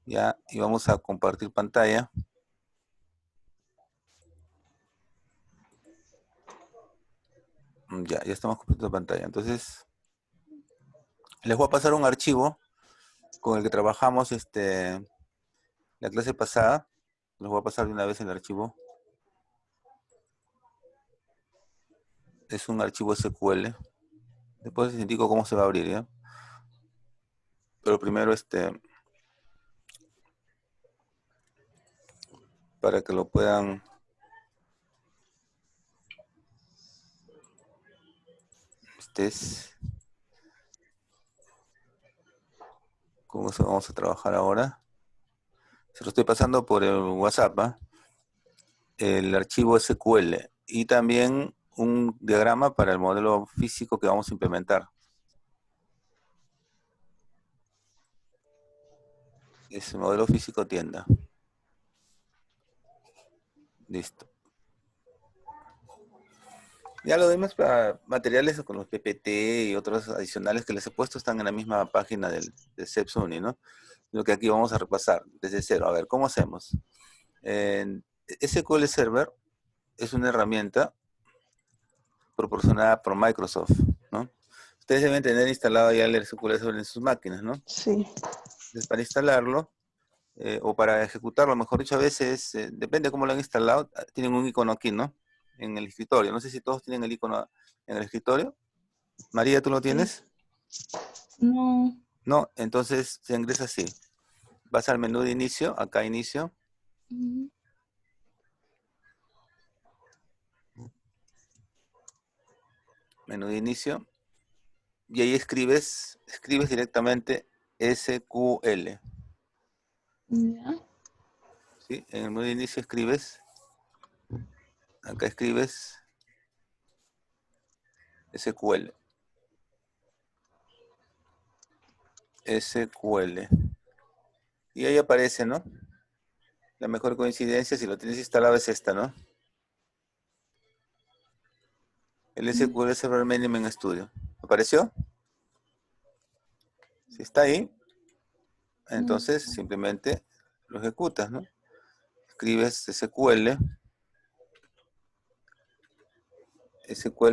Ya, y vamos a compartir pantalla. Ya estamos compartiendo pantalla. Entonces, les voy a pasar un archivo con el que trabajamos la clase pasada. Les voy a pasar de una vez el archivo. Es un archivo SQL. Después les indico cómo se va a abrir, ¿ya? Pero primero, para que lo puedan... ¿Cómo se vamos a trabajar ahora? Se lo estoy pasando por el WhatsApp, ¿ah? El archivo SQL y también un diagrama para el modelo físico que vamos a implementar. Es el modelo físico tienda. Listo. Ya los demás materiales con los PPT y otros adicionales que les he puesto están en la misma página del CEPSUNI, ¿no? Lo que aquí vamos a repasar desde cero. A ver, ¿cómo hacemos? SQL Server es una herramienta proporcionada por Microsoft, ¿no? Ustedes deben tener instalado ya el SQL Server en sus máquinas, ¿no? Sí. Entonces, para instalarlo, o para ejecutarlo, mejor dicho, a veces, depende de cómo lo han instalado, tienen un icono aquí, ¿no? En el escritorio. No sé si todos tienen el icono en el escritorio. María, ¿tú lo Sí. tienes? No. No, entonces se ingresa así. Vas al menú de inicio, acá inicio. Mm, Menú de inicio. Y ahí escribes directamente SQL. Ya. ¿Sí? En el menú de inicio escribes, acá escribes SQL. SQL. Y ahí aparece, ¿no? La mejor coincidencia, si lo tienes instalado, es esta, ¿no? El SQL Server Management Studio. ¿Apareció? Si está ahí, entonces simplemente lo ejecutas, ¿no? Escribes SQL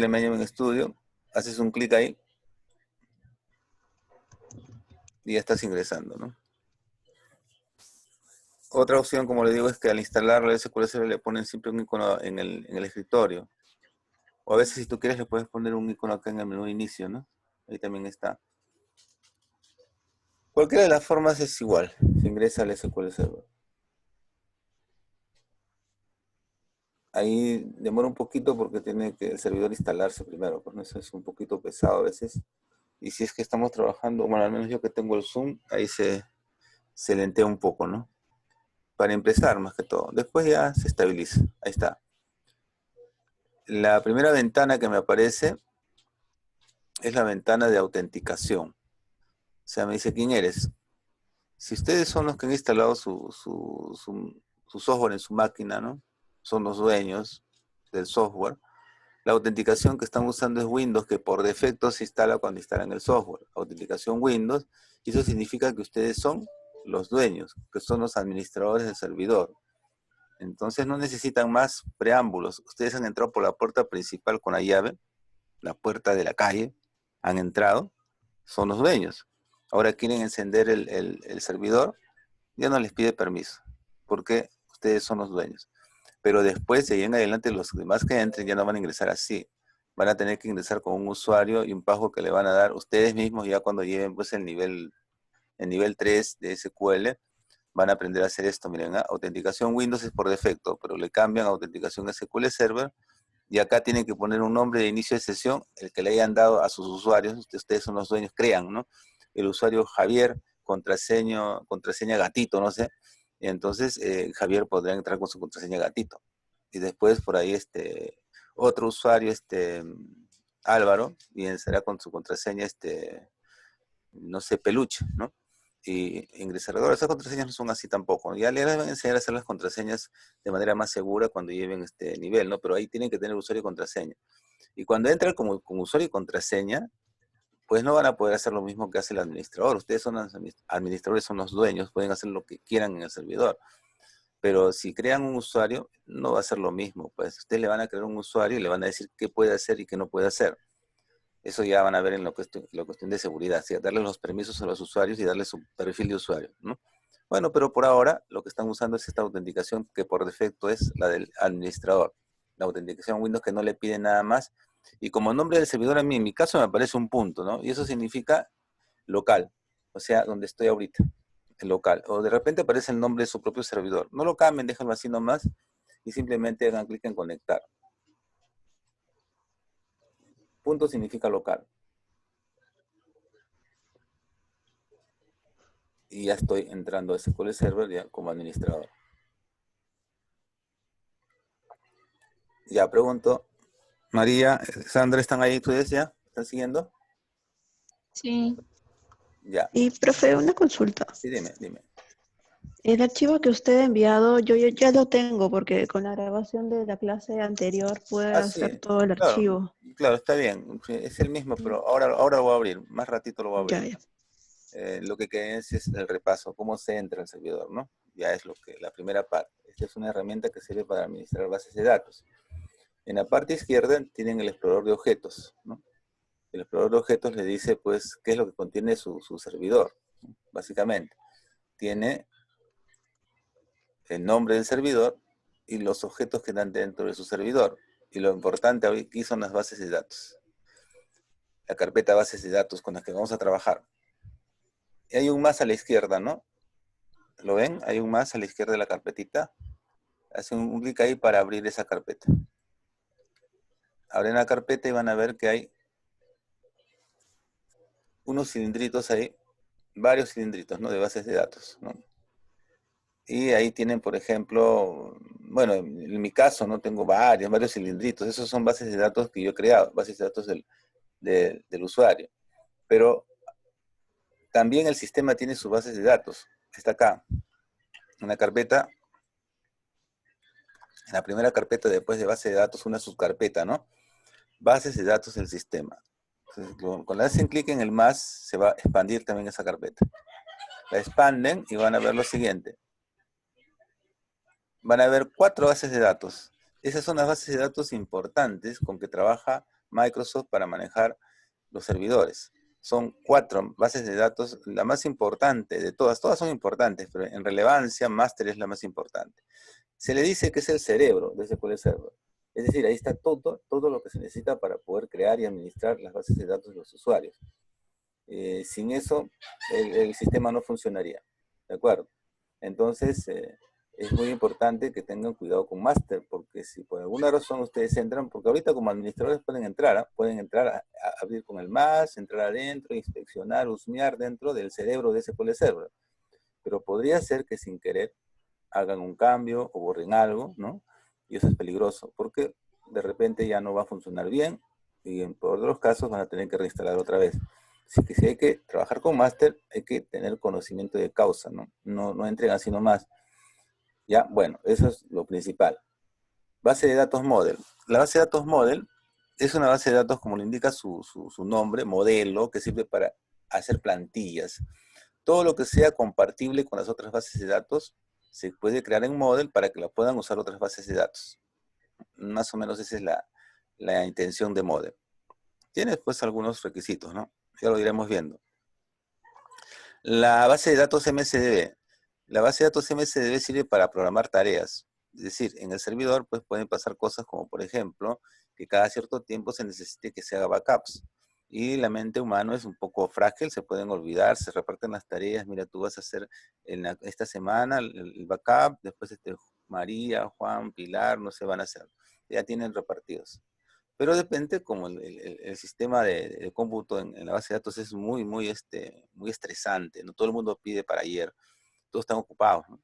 Management Studio, haces un clic ahí y ya estás ingresando, ¿no? Otra opción, como le digo, es que al instalarlo el SQL Server le ponen siempre un icono en el escritorio. O a veces si tú quieres le puedes poner un icono acá en el menú de inicio, ¿no? Ahí también está. Cualquiera de las formas es igual. Se ingresa al SQL Server. Ahí demora un poquito porque tiene que el servidor instalarse primero, pues ¿no? Eso es un poquito pesado a veces. Y si es que estamos trabajando, bueno, al menos yo que tengo el Zoom, ahí se lentea un poco, ¿no? Para empezar, más que todo. Después ya se estabiliza. Ahí está. La primera ventana que me aparece es la ventana de autenticación. O sea, me dice, ¿quién eres? Si ustedes son los que han instalado su software en su máquina, ¿no? Son los dueños del software. La autenticación que están usando es Windows, que por defecto se instala cuando instalan el software. Autenticación Windows, y eso significa que ustedes son los dueños, que son los administradores del servidor. Entonces no necesitan más preámbulos. Ustedes han entrado por la puerta principal con la llave, la puerta de la calle, han entrado, son los dueños. Ahora quieren encender el servidor, ya no les pide permiso, porque ustedes son los dueños. Pero después, de ahí en adelante, los demás que entren ya no van a ingresar así. Van a tener que ingresar con un usuario y un password que le van a dar ustedes mismos ya cuando lleven pues el nivel 3 de SQL. Van a aprender a hacer esto. Miren, autenticación Windows es por defecto, pero le cambian a autenticación SQL Server. Y acá tienen que poner un nombre de inicio de sesión, el que le hayan dado a sus usuarios. Ustedes son los dueños, crean, ¿no? El usuario Javier, contraseña gatito, no sé. Y entonces Javier podrá entrar con su contraseña gatito. Y después por ahí otro usuario, Álvaro, y será con su contraseña, no sé, peluche, ¿no? Y ingresar. Ahora, esas contraseñas no son así tampoco. Ya les van a enseñar a hacer las contraseñas de manera más segura cuando lleven este nivel, ¿no? Pero ahí tienen que tener usuario y contraseña. Y cuando entran como usuario y contraseña, pues no van a poder hacer lo mismo que hace el administrador. Ustedes son los administradores, son los dueños, pueden hacer lo que quieran en el servidor. Pero si crean un usuario, no va a ser lo mismo. Pues ustedes le van a crear un usuario y le van a decir qué puede hacer y qué no puede hacer. Eso ya van a ver en la cuestión de seguridad, ¿sí? Darle los permisos a los usuarios y darle su perfil de usuario, ¿no? Bueno, pero por ahora lo que están usando es esta autenticación que por defecto es la del administrador. La autenticación Windows que no le pide nada más. Y como nombre del servidor a mí, en mi caso me aparece un punto, ¿no? Y eso significa local, o sea, donde estoy ahorita, el local. O de repente aparece el nombre de su propio servidor. No lo cambien, déjenlo así nomás y simplemente hagan clic en conectar. Punto significa local. Y ya estoy entrando a SQL Server ya como administrador. Ya pregunto, María, Sandra, ¿están ahí ustedes ya? ¿Están siguiendo? Sí. Ya. Y, profe, una consulta. Sí, dime. El archivo que usted ha enviado, yo ya lo tengo porque con la grabación de la clase anterior pude Ah, hacer sí, todo el claro, archivo. claro, está bien. Es el mismo, pero ahora lo voy a abrir. Más ratito lo voy a Ya, abrir. ya. Lo que queda es el repaso, cómo se entra al servidor, ¿no? Ya es la primera parte. Esta es una herramienta que sirve para administrar bases de datos. En la parte izquierda tienen el explorador de objetos, ¿no? El explorador de objetos le dice, pues, qué es lo que contiene su servidor, ¿no? Básicamente. Tiene el nombre del servidor y los objetos que están dentro de su servidor. Y lo importante aquí son las bases de datos. La carpeta bases de datos con las que vamos a trabajar. Y hay un más a la izquierda, ¿no? ¿Lo ven? Hay un más a la izquierda de la carpetita. Hacen un clic ahí para abrir esa carpeta. Abren la carpeta y van a ver que hay unos cilindritos ahí, varios cilindritos, ¿no? De bases de datos, ¿no? Y ahí tienen, por ejemplo, bueno, en mi caso, ¿no? Tengo varios cilindritos. Esos son bases de datos que yo he creado, bases de datos del usuario. Pero también el sistema tiene sus bases de datos. Está acá, en la carpeta, en la primera carpeta después de base de datos, una subcarpeta, ¿no? Bases de datos del sistema. Entonces, cuando hacen clic en el más, se va a expandir también esa carpeta. La expanden y van a ver lo siguiente. Van a ver 4 bases de datos. Esas son las bases de datos importantes con que trabaja Microsoft para manejar los servidores. Son 4 bases de datos, la más importante de todas son importantes, pero en relevancia, Master es la más importante. Se le dice que es el cerebro de SQL Server. Es decir, ahí está todo lo que se necesita para poder crear y administrar las bases de datos de los usuarios. Sin eso, el sistema no funcionaría. ¿De acuerdo? Entonces, es muy importante que tengan cuidado con Master, porque si por alguna razón ustedes entran, porque ahorita como administradores pueden entrar, ¿eh? Pueden entrar a abrir con el más, entrar adentro, inspeccionar, husmear dentro del cerebro de SQL Server. Pero podría ser que sin querer hagan un cambio o borren algo, ¿no? Y eso es peligroso, porque de repente ya no va a funcionar bien y en todos los casos van a tener que reinstalar otra vez. Así que si hay que trabajar con máster, hay que tener conocimiento de causa, ¿no? No entren así nomás. Ya, bueno, eso es lo principal. Base de datos model. La base de datos model es una base de datos, como le indica su nombre, modelo, que sirve para hacer plantillas. Todo lo que sea compatible con las otras bases de datos se puede crear en model para que la puedan usar otras bases de datos. Más o menos esa es la intención de model. Tiene después algunos requisitos, ¿no? Ya lo iremos viendo. La base de datos MSDB. La base de datos MSDB sirve para programar tareas. Es decir, en el servidor pues, pueden pasar cosas como, por ejemplo, que cada cierto tiempo se necesite que se haga backups. Y la mente humana es un poco frágil, se pueden olvidar, se reparten las tareas. Mira, tú vas a hacer esta semana el backup, después María, Juan, Pilar, no se van a hacer. Ya tienen repartidos. Pero depende, como el sistema de cómputo en la base de datos es muy estresante, ¿no? Todo el mundo pide para ayer, todos están ocupados, ¿no?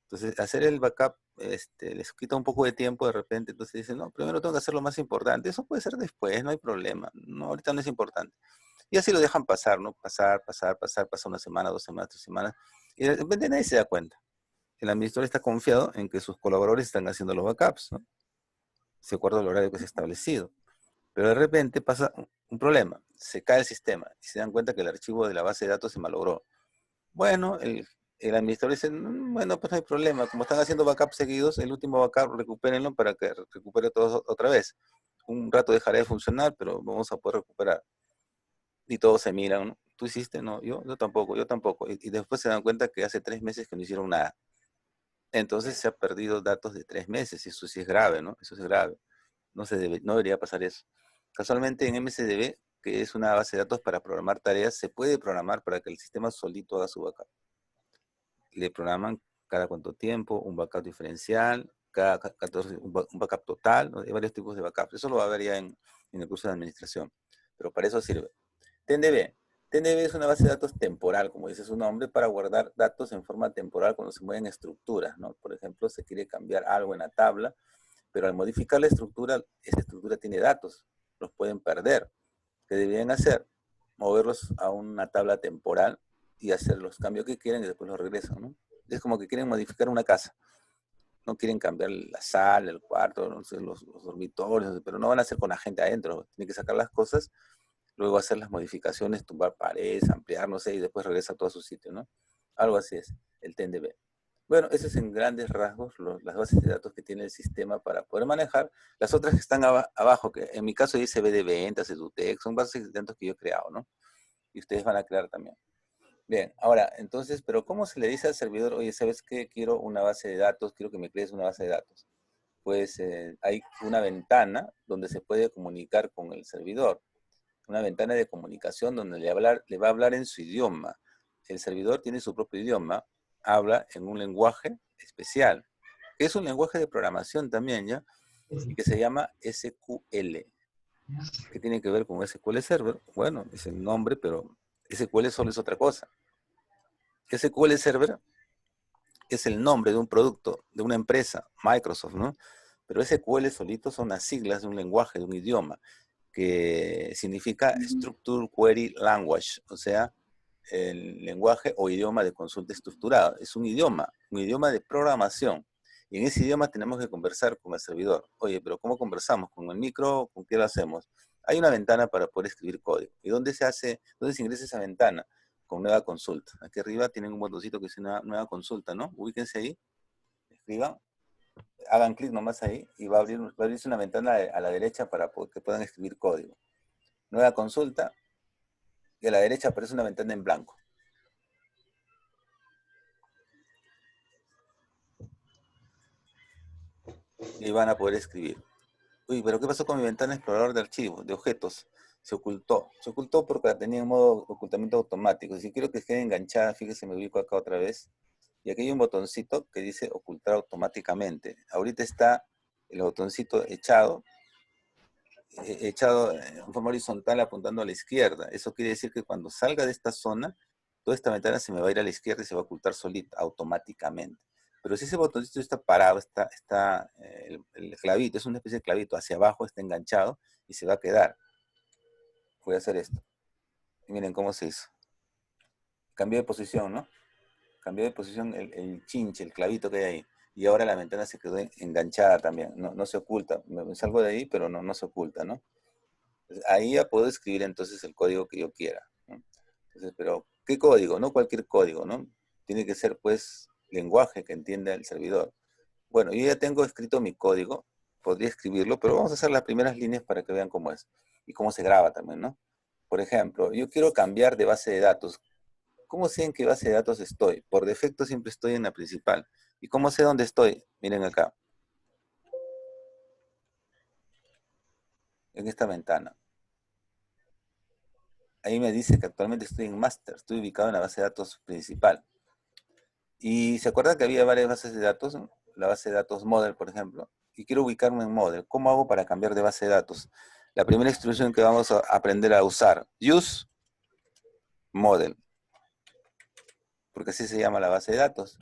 Entonces, hacer el backup les quita un poco de tiempo de repente, entonces dicen, no, primero tengo que hacer lo más importante, eso puede ser después, no hay problema, no, ahorita no es importante. Y así lo dejan pasar, ¿no? Pasa una semana, 2 semanas, 3 semanas, y de repente nadie se da cuenta. El administrador está confiado en que sus colaboradores están haciendo los backups, ¿no? De acuerdo al horario que se ha establecido. Pero de repente pasa un problema, se cae el sistema y se dan cuenta que el archivo de la base de datos se malogró. Bueno, el administrador dice, bueno, pues no hay problema, como están haciendo backups seguidos, el último backup recupérenlo para que recupere todo otra vez. Un rato dejará de funcionar, pero vamos a poder recuperar. Y todos se miran, ¿no? ¿Tú hiciste? No, yo tampoco, yo tampoco. Y después se dan cuenta que hace 3 meses que no hicieron nada. Entonces se ha perdido datos de 3 meses, y eso sí es grave, ¿no? Eso es grave. No debería pasar eso. Casualmente en MSDB, que es una base de datos para programar tareas, se puede programar para que el sistema solito haga su backup. Le programan cada cuánto tiempo, un backup diferencial, cada 14, un backup total, ¿no? Hay varios tipos de backups. Eso lo va a ver ya en el curso de administración. Pero para eso sirve. TNDB. TNDB es una base de datos temporal, como dice su nombre, para guardar datos en forma temporal cuando se mueven estructuras, ¿no? Por ejemplo, se quiere cambiar algo en la tabla, pero al modificar la estructura, esa estructura tiene datos, los pueden perder. ¿Qué deberían hacer? Moverlos a una tabla temporal y hacer los cambios que quieren y después los regresan, ¿no? Es como que quieren modificar una casa. No quieren cambiar la sala, el cuarto, no sé, los dormitorios, pero no van a hacer con la gente adentro. Tienen que sacar las cosas, luego hacer las modificaciones, tumbar paredes, ampliar, no sé, y después regresa a todo su sitio, ¿no? Algo así es el TNDB. Bueno, eso es en grandes rasgos las bases de datos que tiene el sistema para poder manejar. Las otras que están abajo, que en mi caso dice B de ventas, EduTech, son bases de datos que yo he creado, ¿no? Y ustedes van a crear también. Bien, ahora, entonces, pero ¿cómo se le dice al servidor, oye, ¿sabes qué? Quiero una base de datos, quiero que me crees una base de datos? Pues hay una ventana donde se puede comunicar con el servidor, una ventana de comunicación donde le va a hablar en su idioma. El servidor tiene su propio idioma, habla en un lenguaje especial, que es un lenguaje de programación también, ¿ya? Y que se llama SQL. ¿Qué tiene que ver con SQL Server? Bueno, es el nombre, pero SQL solo es otra cosa. SQL Server es el nombre de un producto, de una empresa, Microsoft, ¿no? Pero SQL solito son las siglas de un lenguaje, de un idioma, que significa Structured Query Language, o sea, el lenguaje o idioma de consulta estructurada. Es un idioma de programación. Y en ese idioma tenemos que conversar con el servidor. Oye, pero ¿cómo conversamos? ¿Con el micro? ¿Con qué lo hacemos? Hay una ventana para poder escribir código. ¿Y dónde se ingresa esa ventana? Con nueva consulta. Aquí arriba tienen un botoncito que dice nueva consulta, ¿no? Ubíquense ahí, escriban, hagan clic nomás ahí y va a abrirse una ventana a la derecha para que puedan escribir código. Nueva consulta y a la derecha aparece una ventana en blanco. Y ahí van a poder escribir. Uy, pero ¿qué pasó con mi ventana explorador de archivos, de objetos? Se ocultó. Se ocultó porque la tenía en modo ocultamiento automático. Si quiero que quede enganchada, fíjese, me ubico acá otra vez. Y aquí hay un botoncito que dice ocultar automáticamente. Ahorita está el botoncito echado en forma horizontal apuntando a la izquierda. Eso quiere decir que cuando salga de esta zona, toda esta ventana se me va a ir a la izquierda y se va a ocultar solita, automáticamente. Pero si ese botoncito está parado, el clavito, es una especie de clavito, hacia abajo está enganchado y se va a quedar. Voy a hacer esto. Y miren cómo se hizo. Cambió de posición, ¿no? Cambió de posición el chinche, el clavito que hay ahí. Y ahora la ventana se quedó enganchada también. No se oculta. Me salgo de ahí, pero no se oculta, ¿no? Ahí ya puedo escribir entonces el código que yo quiera, ¿no? Entonces, pero, ¿qué código? No cualquier código, ¿no? Tiene que ser, pues, lenguaje que entienda el servidor. Bueno, yo ya tengo escrito mi código, podría escribirlo, pero vamos a hacer las primeras líneas para que vean cómo es y cómo se graba también, ¿no? Por ejemplo, yo quiero cambiar de base de datos. ¿Cómo sé en qué base de datos estoy? Por defecto siempre estoy en la principal. ¿Y cómo sé dónde estoy? Miren acá, en esta ventana. Ahí me dice que actualmente estoy en master, estoy ubicado en la base de datos principal. Y se acuerda que había varias bases de datos, ¿no? La base de datos model, por ejemplo, y quiero ubicarme en model. ¿Cómo hago para cambiar de base de datos? La primera instrucción que vamos a aprender a usar, use model, porque así se llama la base de datos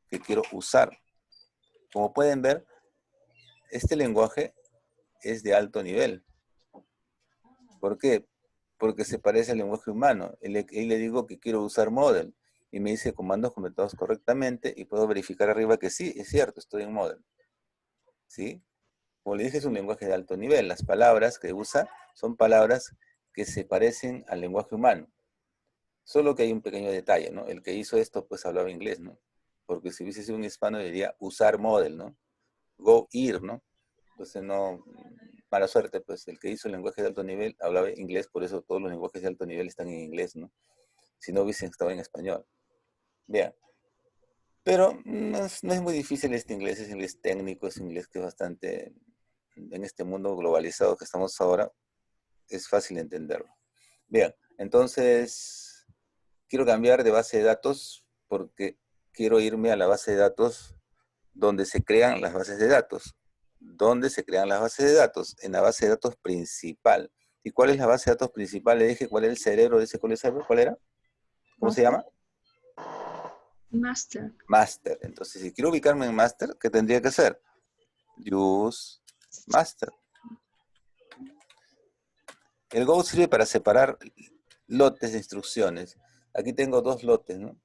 que quiero usar. Como pueden ver, este lenguaje es de alto nivel. ¿Por qué? Porque se parece al lenguaje humano. Y le digo que quiero usar model. Y me dice comandos completados correctamente y puedo verificar arriba que sí, es cierto, estoy en model. ¿Sí? Como le dije, es un lenguaje de alto nivel. Las palabras que usa son palabras que se parecen al lenguaje humano. Solo que hay un pequeño detalle, ¿no? El que hizo esto, pues hablaba inglés, ¿no? Porque si hubiese sido un hispano, diría usar model, ¿no? Go, ir, ¿no? Entonces, no, mala suerte, pues el que hizo el lenguaje de alto nivel hablaba inglés, por eso todos los lenguajes de alto nivel están en inglés, ¿no? Si no hubiesen estado en español. Bien. Pero no es muy difícil este inglés, es inglés técnico, es inglés que es bastante, en este mundo globalizado que estamos ahora, es fácil entenderlo. Bien, entonces quiero cambiar de base de datos porque quiero irme a la base de datos donde se crean las bases de datos. ¿Dónde se crean las bases de datos? En la base de datos principal. ¿Y cuál es la base de datos principal? Le dije, ¿cuál es el cerebro de ese server? ¿Cuál era? ¿Cómo se Master. llama? Master. Master. Entonces, si quiero ubicarme en master, ¿qué tendría que hacer? Use master. El Go sirve para separar lotes de instrucciones. Aquí tengo dos lotes, ¿no?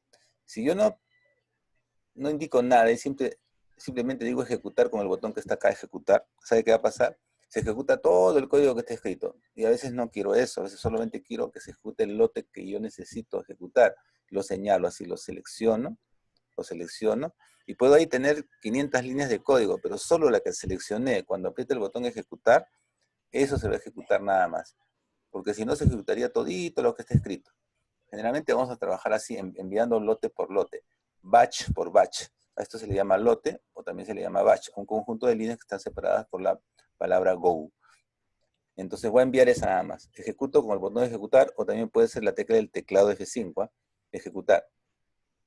Si yo no indico nada y simplemente digo ejecutar con el botón que está acá, ejecutar, ¿sabe qué va a pasar? Se ejecuta todo el código que está escrito. Y a veces no quiero eso, a veces solamente quiero que se ejecute el lote que yo necesito ejecutar. Lo señalo así, lo selecciono, y puedo ahí tener 500 líneas de código, pero solo la que seleccioné, cuando apriete el botón ejecutar, eso se va a ejecutar nada más. Porque si no, se ejecutaría todito lo que está escrito. Generalmente vamos a trabajar así, enviando lote por lote, batch por batch. A esto se le llama lote, o también se le llama batch, un conjunto de líneas que están separadas por la palabra go. Entonces voy a enviar esa nada más. Ejecuto con el botón de ejecutar, o también puede ser la tecla del teclado F5, ¿eh? Ejecutar.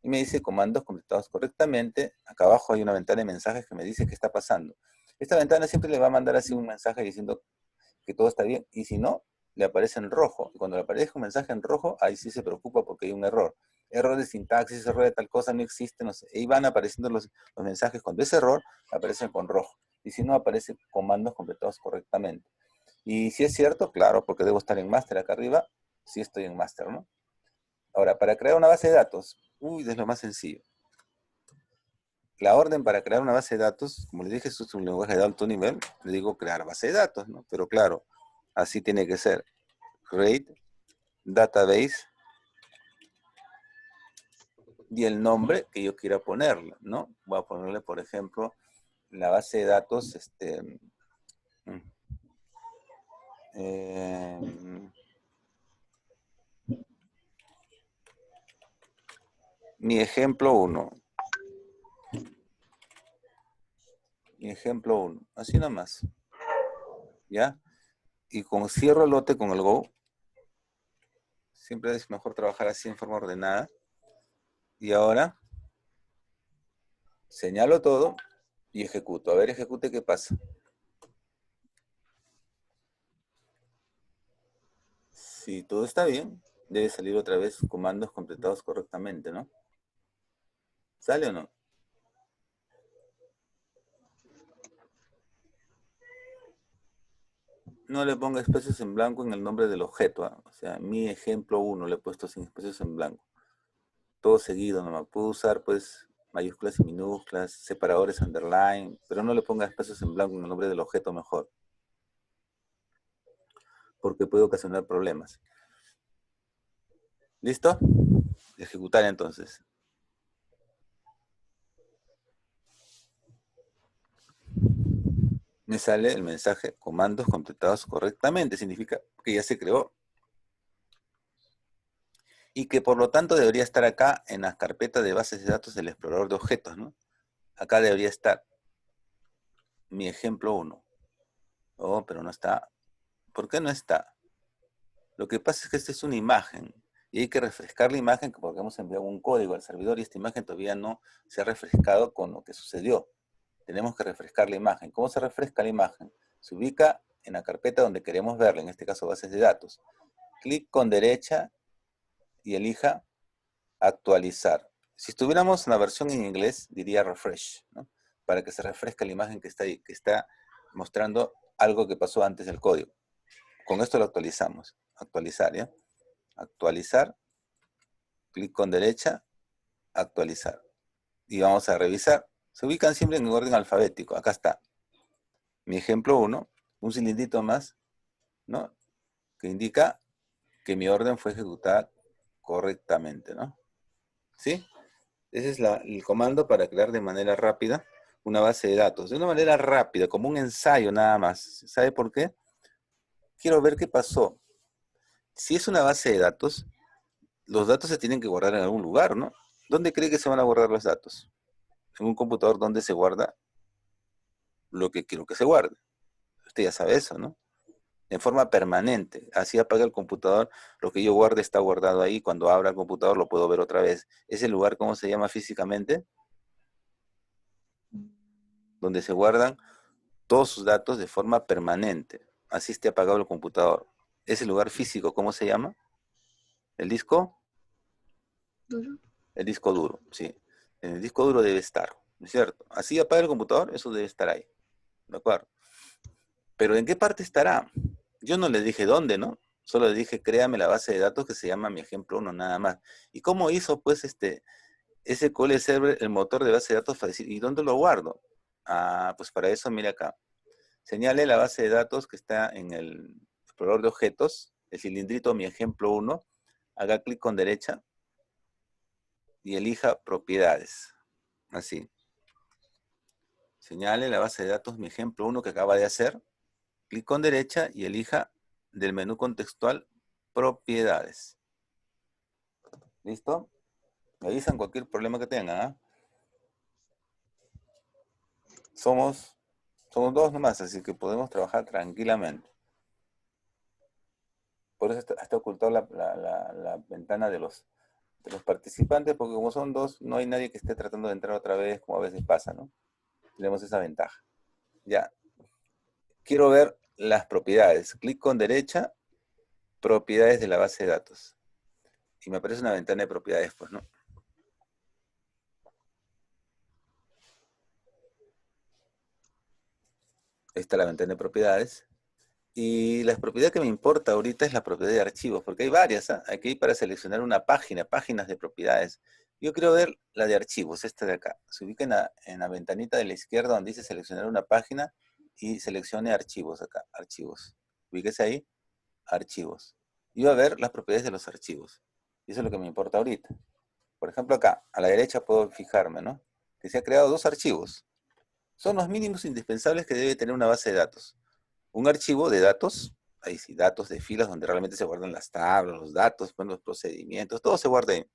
Y me dice comandos completados correctamente. Acá abajo hay una ventana de mensajes que me dice qué está pasando. Esta ventana siempre le va a mandar así un mensaje diciendo que todo está bien, y si no, le aparece en rojo. Y cuando le aparece un mensaje en rojo, ahí sí se preocupa porque hay un error. Error de sintaxis, error de tal cosa, no existe, no sé. Y van apareciendo los mensajes. Cuando es error, aparecen con rojo. Y si no, aparecen comandos completados correctamente. Y si es cierto, claro, porque debo estar en máster acá arriba, sí estoy en máster, ¿no? Ahora, para crear una base de datos, es lo más sencillo. La orden para crear una base de datos, como le dije, esto es un lenguaje de alto nivel, le digo crear base de datos, ¿no? Pero claro, así tiene que ser. Create database y el nombre que yo quiera ponerle, ¿no? Voy a ponerle, por ejemplo, la base de datos, mi ejemplo 1. Mi ejemplo 1. Así nomás. ¿Ya? Y con cierro el lote con el Go. Siempre es mejor trabajar así en forma ordenada. Y ahora señalo todo y ejecuto. A ver, ejecute, ¿qué pasa? Si todo está bien, debe salir otra vez comandos completados correctamente, ¿no? ¿Sale o no? No le ponga espacios en blanco en el nombre del objeto, ¿eh? O sea, mi ejemplo 1 le he puesto sin espacios en blanco. Todo seguido nomás. Puedo usar, pues, mayúsculas y minúsculas, separadores underline, pero no le ponga espacios en blanco en el nombre del objeto mejor, porque puede ocasionar problemas. ¿Listo? Ejecutar entonces. Me sale el mensaje comandos completados correctamente. Significa que ya se creó. Y que por lo tanto debería estar acá en las carpetas de bases de datos del explorador de objetos, ¿no? Acá debería estar mi ejemplo 1. Oh, pero no está. ¿Por qué no está? Lo que pasa es que esta es una imagen y hay que refrescar la imagen porque hemos enviado un código al servidor y esta imagen todavía no se ha refrescado con lo que sucedió. Tenemos que refrescar la imagen. ¿Cómo se refresca la imagen? Se ubica en la carpeta donde queremos verla, en este caso bases de datos. Clic con derecha y elija actualizar. Si estuviéramos en la versión en inglés, diría refresh, ¿no? Para que se refresque la imagen que está ahí, que está mostrando algo que pasó antes del código. Con esto lo actualizamos. Actualizar, ¿ya? Actualizar. Clic con derecha, actualizar. Y vamos a revisar. Se ubican siempre en orden alfabético. Acá está. mi ejemplo 1, un cilindrito más, ¿no? Que indica que mi orden fue ejecutada correctamente, ¿no? ¿Sí? Ese es el comando para crear de manera rápida una base de datos. De una manera rápida, como un ensayo nada más. ¿Sabe por qué? Quiero ver qué pasó. Si es una base de datos, los datos se tienen que guardar en algún lugar, ¿no? ¿Dónde cree que se van a guardar los datos? En un computador donde se guarda lo que quiero que se guarde. Usted ya sabe eso, ¿no? En forma permanente. Así apaga el computador, lo que yo guarde está guardado ahí. Cuando abra el computador lo puedo ver otra vez. Ese lugar, ¿cómo se llama físicamente? Donde se guardan todos sus datos de forma permanente. Así esté apagado el computador. Ese lugar físico, ¿cómo se llama? ¿El disco? Duro. El disco duro, sí. En el disco duro debe estar, ¿no es cierto? Así apaga el computador, eso debe estar ahí. ¿De acuerdo? Pero ¿en qué parte estará? Yo no le dije dónde, ¿no? Solo le dije, créame la base de datos que se llama mi ejemplo 1 nada más. ¿Y cómo hizo, pues, SQL Server, el motor de base de datos, para decir, ¿y dónde lo guardo? Ah, pues para eso, mira acá. Señale la base de datos que está en el explorador de objetos, el cilindrito, mi ejemplo 1, haga clic con derecha y elija propiedades. Así. Señale la base de datos, mi ejemplo 1 que acaba de hacer, clic con derecha y elija del menú contextual propiedades. ¿Listo? Me avisan cualquier problema que tengan, ¿ah? Somos dos nomás, así que podemos trabajar tranquilamente. Por eso está ocultado la ventana de los participantes, porque como son dos, no hay nadie que esté tratando de entrar otra vez, como a veces pasa, ¿no? Tenemos esa ventaja. Ya. Quiero ver las propiedades. Clic con derecha, propiedades de la base de datos. Y me aparece una ventana de propiedades, pues, ¿no? Ahí está la ventana de propiedades. Y la propiedad que me importa ahorita es la propiedad de archivos, porque hay varias, ¿eh? Aquí para seleccionar una página, páginas de propiedades. Yo quiero ver la de archivos, esta de acá. Se ubica en la ventanita de la izquierda donde dice seleccionar una página y seleccione archivos acá, archivos. Ubíquese ahí, archivos. Y va a ver las propiedades de los archivos. Y eso es lo que me importa ahorita. Por ejemplo, acá, a la derecha puedo fijarme, ¿no? Que se ha creado dos archivos. Son los mínimos indispensables que debe tener una base de datos. Un archivo de datos, ahí sí, datos de filas donde realmente se guardan las tablas, los datos, pues, los procedimientos, todo se guarda ahí.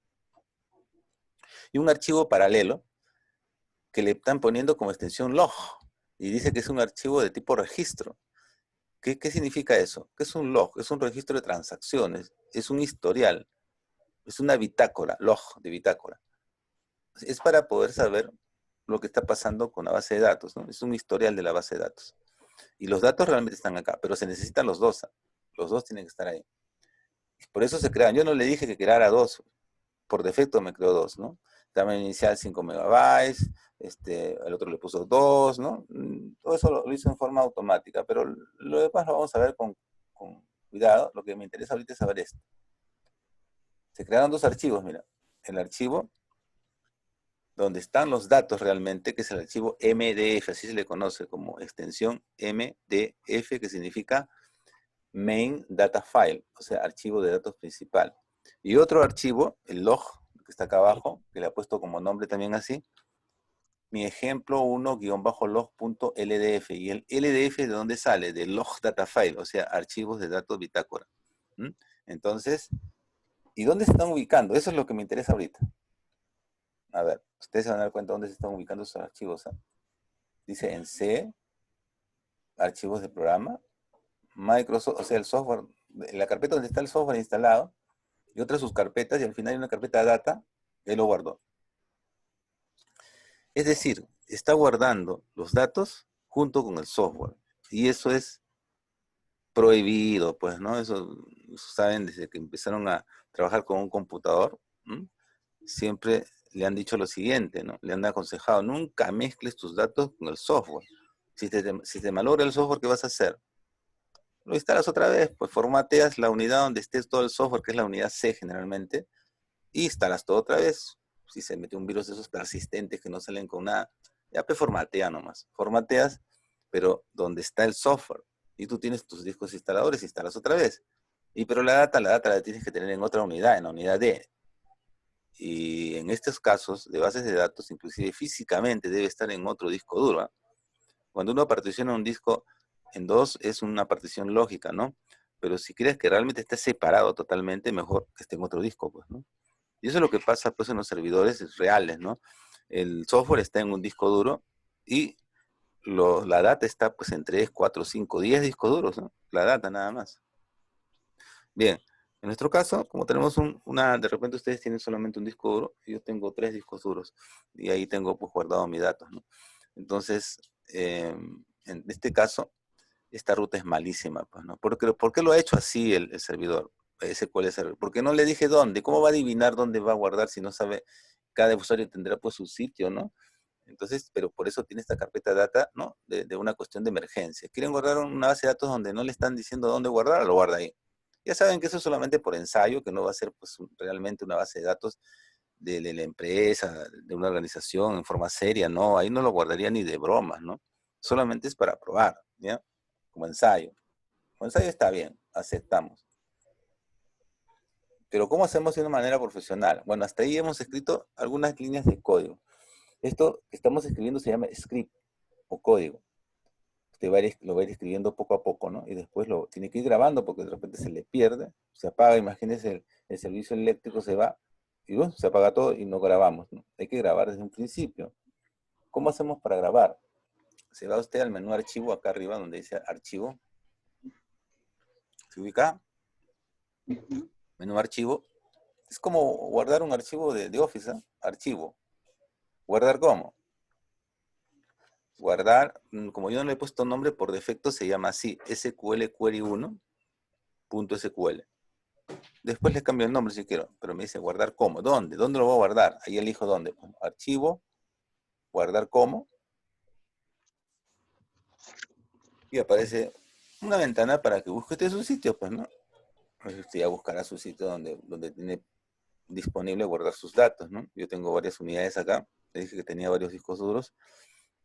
Y un archivo paralelo que le están poniendo como extensión log. Y dice que es un archivo de tipo registro. ¿Qué significa eso? ¿Qué es un log? Es un registro de transacciones, es un historial, es una bitácora, log de bitácora. Es para poder saber lo que está pasando con la base de datos, ¿no? Es un historial de la base de datos. Y los datos realmente están acá, pero se necesitan los dos. Los dos tienen que estar ahí. Por eso se crean. Yo no le dije que creara dos. Por defecto me creó dos, ¿no? Tamaño inicial 5 megabytes, el otro le puso 2, ¿no? Todo eso lo hizo en forma automática, pero lo demás lo vamos a ver con cuidado. Lo que me interesa ahorita es saber esto. Se crearon dos archivos, mira. El archivo donde están los datos realmente, que es el archivo MDF, así se le conoce como extensión MDF, que significa Main Data File, o sea, archivo de datos principal. Y otro archivo, el log, que está acá abajo, que le he puesto como nombre también así, mi ejemplo 1-log.ldf. Y el LDF, ¿de dónde sale? Del log data file, o sea, archivos de datos bitácora. ¿Mm? Entonces, ¿y dónde se están ubicando? Eso es lo que me interesa ahorita. A ver, ustedes se van a dar cuenta dónde se están ubicando esos archivos. ¿Eh? Dice en C, archivos de programa, Microsoft, o sea, el software, en la carpeta donde está el software instalado, y otras sus carpetas, y al final hay una carpeta de data, él lo guardó. Es decir, está guardando los datos junto con el software. Y eso es prohibido, pues, ¿no? Eso saben desde que empezaron a trabajar con un computador, ¿m? Siempre le han dicho lo siguiente, ¿no? Le han aconsejado, nunca mezcles tus datos con el software. Si te malogra el software, ¿qué vas a hacer? Lo instalas otra vez, pues formateas la unidad donde estés todo el software, que es la unidad C generalmente, y instalas todo otra vez. Si se mete un virus de esos persistentes que no salen con nada, ya pues formatea nomás. Formateas, pero donde está el software. Y tú tienes tus discos instaladores, instalas otra vez. Pero la data la tienes que tener en otra unidad, en la unidad D. Y en estos casos de bases de datos, inclusive físicamente debe estar en otro disco duro, ¿ah? Cuando uno particiona un disco en dos, es una partición lógica, ¿no? Pero si quieres que realmente esté separado totalmente, mejor que esté en otro disco, pues, ¿no? Y eso es lo que pasa, pues, en los servidores reales, ¿no? El software está en un disco duro y la data está, pues, en 3, 4, 5, 10 discos duros, ¿no? La data nada más. Bien, en nuestro caso, como tenemos de repente ustedes tienen solamente un disco duro, yo tengo 3 discos duros, y ahí tengo, pues, guardado mis datos, ¿no? Entonces, en este caso, esta ruta es malísima, pues, ¿no? ¿Por qué lo ha hecho así el servidor? SQL Server. Porque no le dije dónde. ¿Cómo va a adivinar dónde va a guardar si no sabe? Cada usuario tendrá, pues, su sitio, ¿no? Entonces, pero por eso tiene esta carpeta data, ¿no? De una cuestión de emergencia. Quieren guardar una base de datos donde no le están diciendo dónde guardar, lo guarda ahí. Ya saben que eso es solamente por ensayo, que no va a ser, pues, realmente una base de datos de la empresa, de una organización en forma seria, no, ahí no lo guardaría ni de bromas, ¿no? Solamente es para probar, ¿ya? Como ensayo. Como ensayo está bien, aceptamos. Pero ¿cómo hacemos de una manera profesional? Bueno, hasta ahí hemos escrito algunas líneas de código. Esto que estamos escribiendo se llama script o código. Usted lo va a ir escribiendo poco a poco, ¿no? Y después lo tiene que ir grabando porque de repente se le pierde, se apaga, imagínese, el servicio eléctrico se va y bueno, se apaga todo y no grabamos, ¿no? Hay que grabar desde un principio. ¿Cómo hacemos para grabar? Se va usted al menú archivo acá arriba donde dice archivo. Se ubica, menú archivo. Es como guardar un archivo de Office, ¿eh? Archivo. ¿Guardar cómo? Guardar, como yo no le he puesto nombre, por defecto se llama así, SQL Query 1.sql. Después le cambio el nombre si quiero, pero me dice guardar como. ¿Dónde? ¿Dónde lo voy a guardar? Ahí elijo dónde. Pues, archivo, guardar como. Y aparece una ventana para que busque usted su sitio, pues, ¿no? Pues usted ya buscará su sitio donde tiene disponible guardar sus datos, ¿no? Yo tengo varias unidades acá. Le dije que tenía varios discos duros.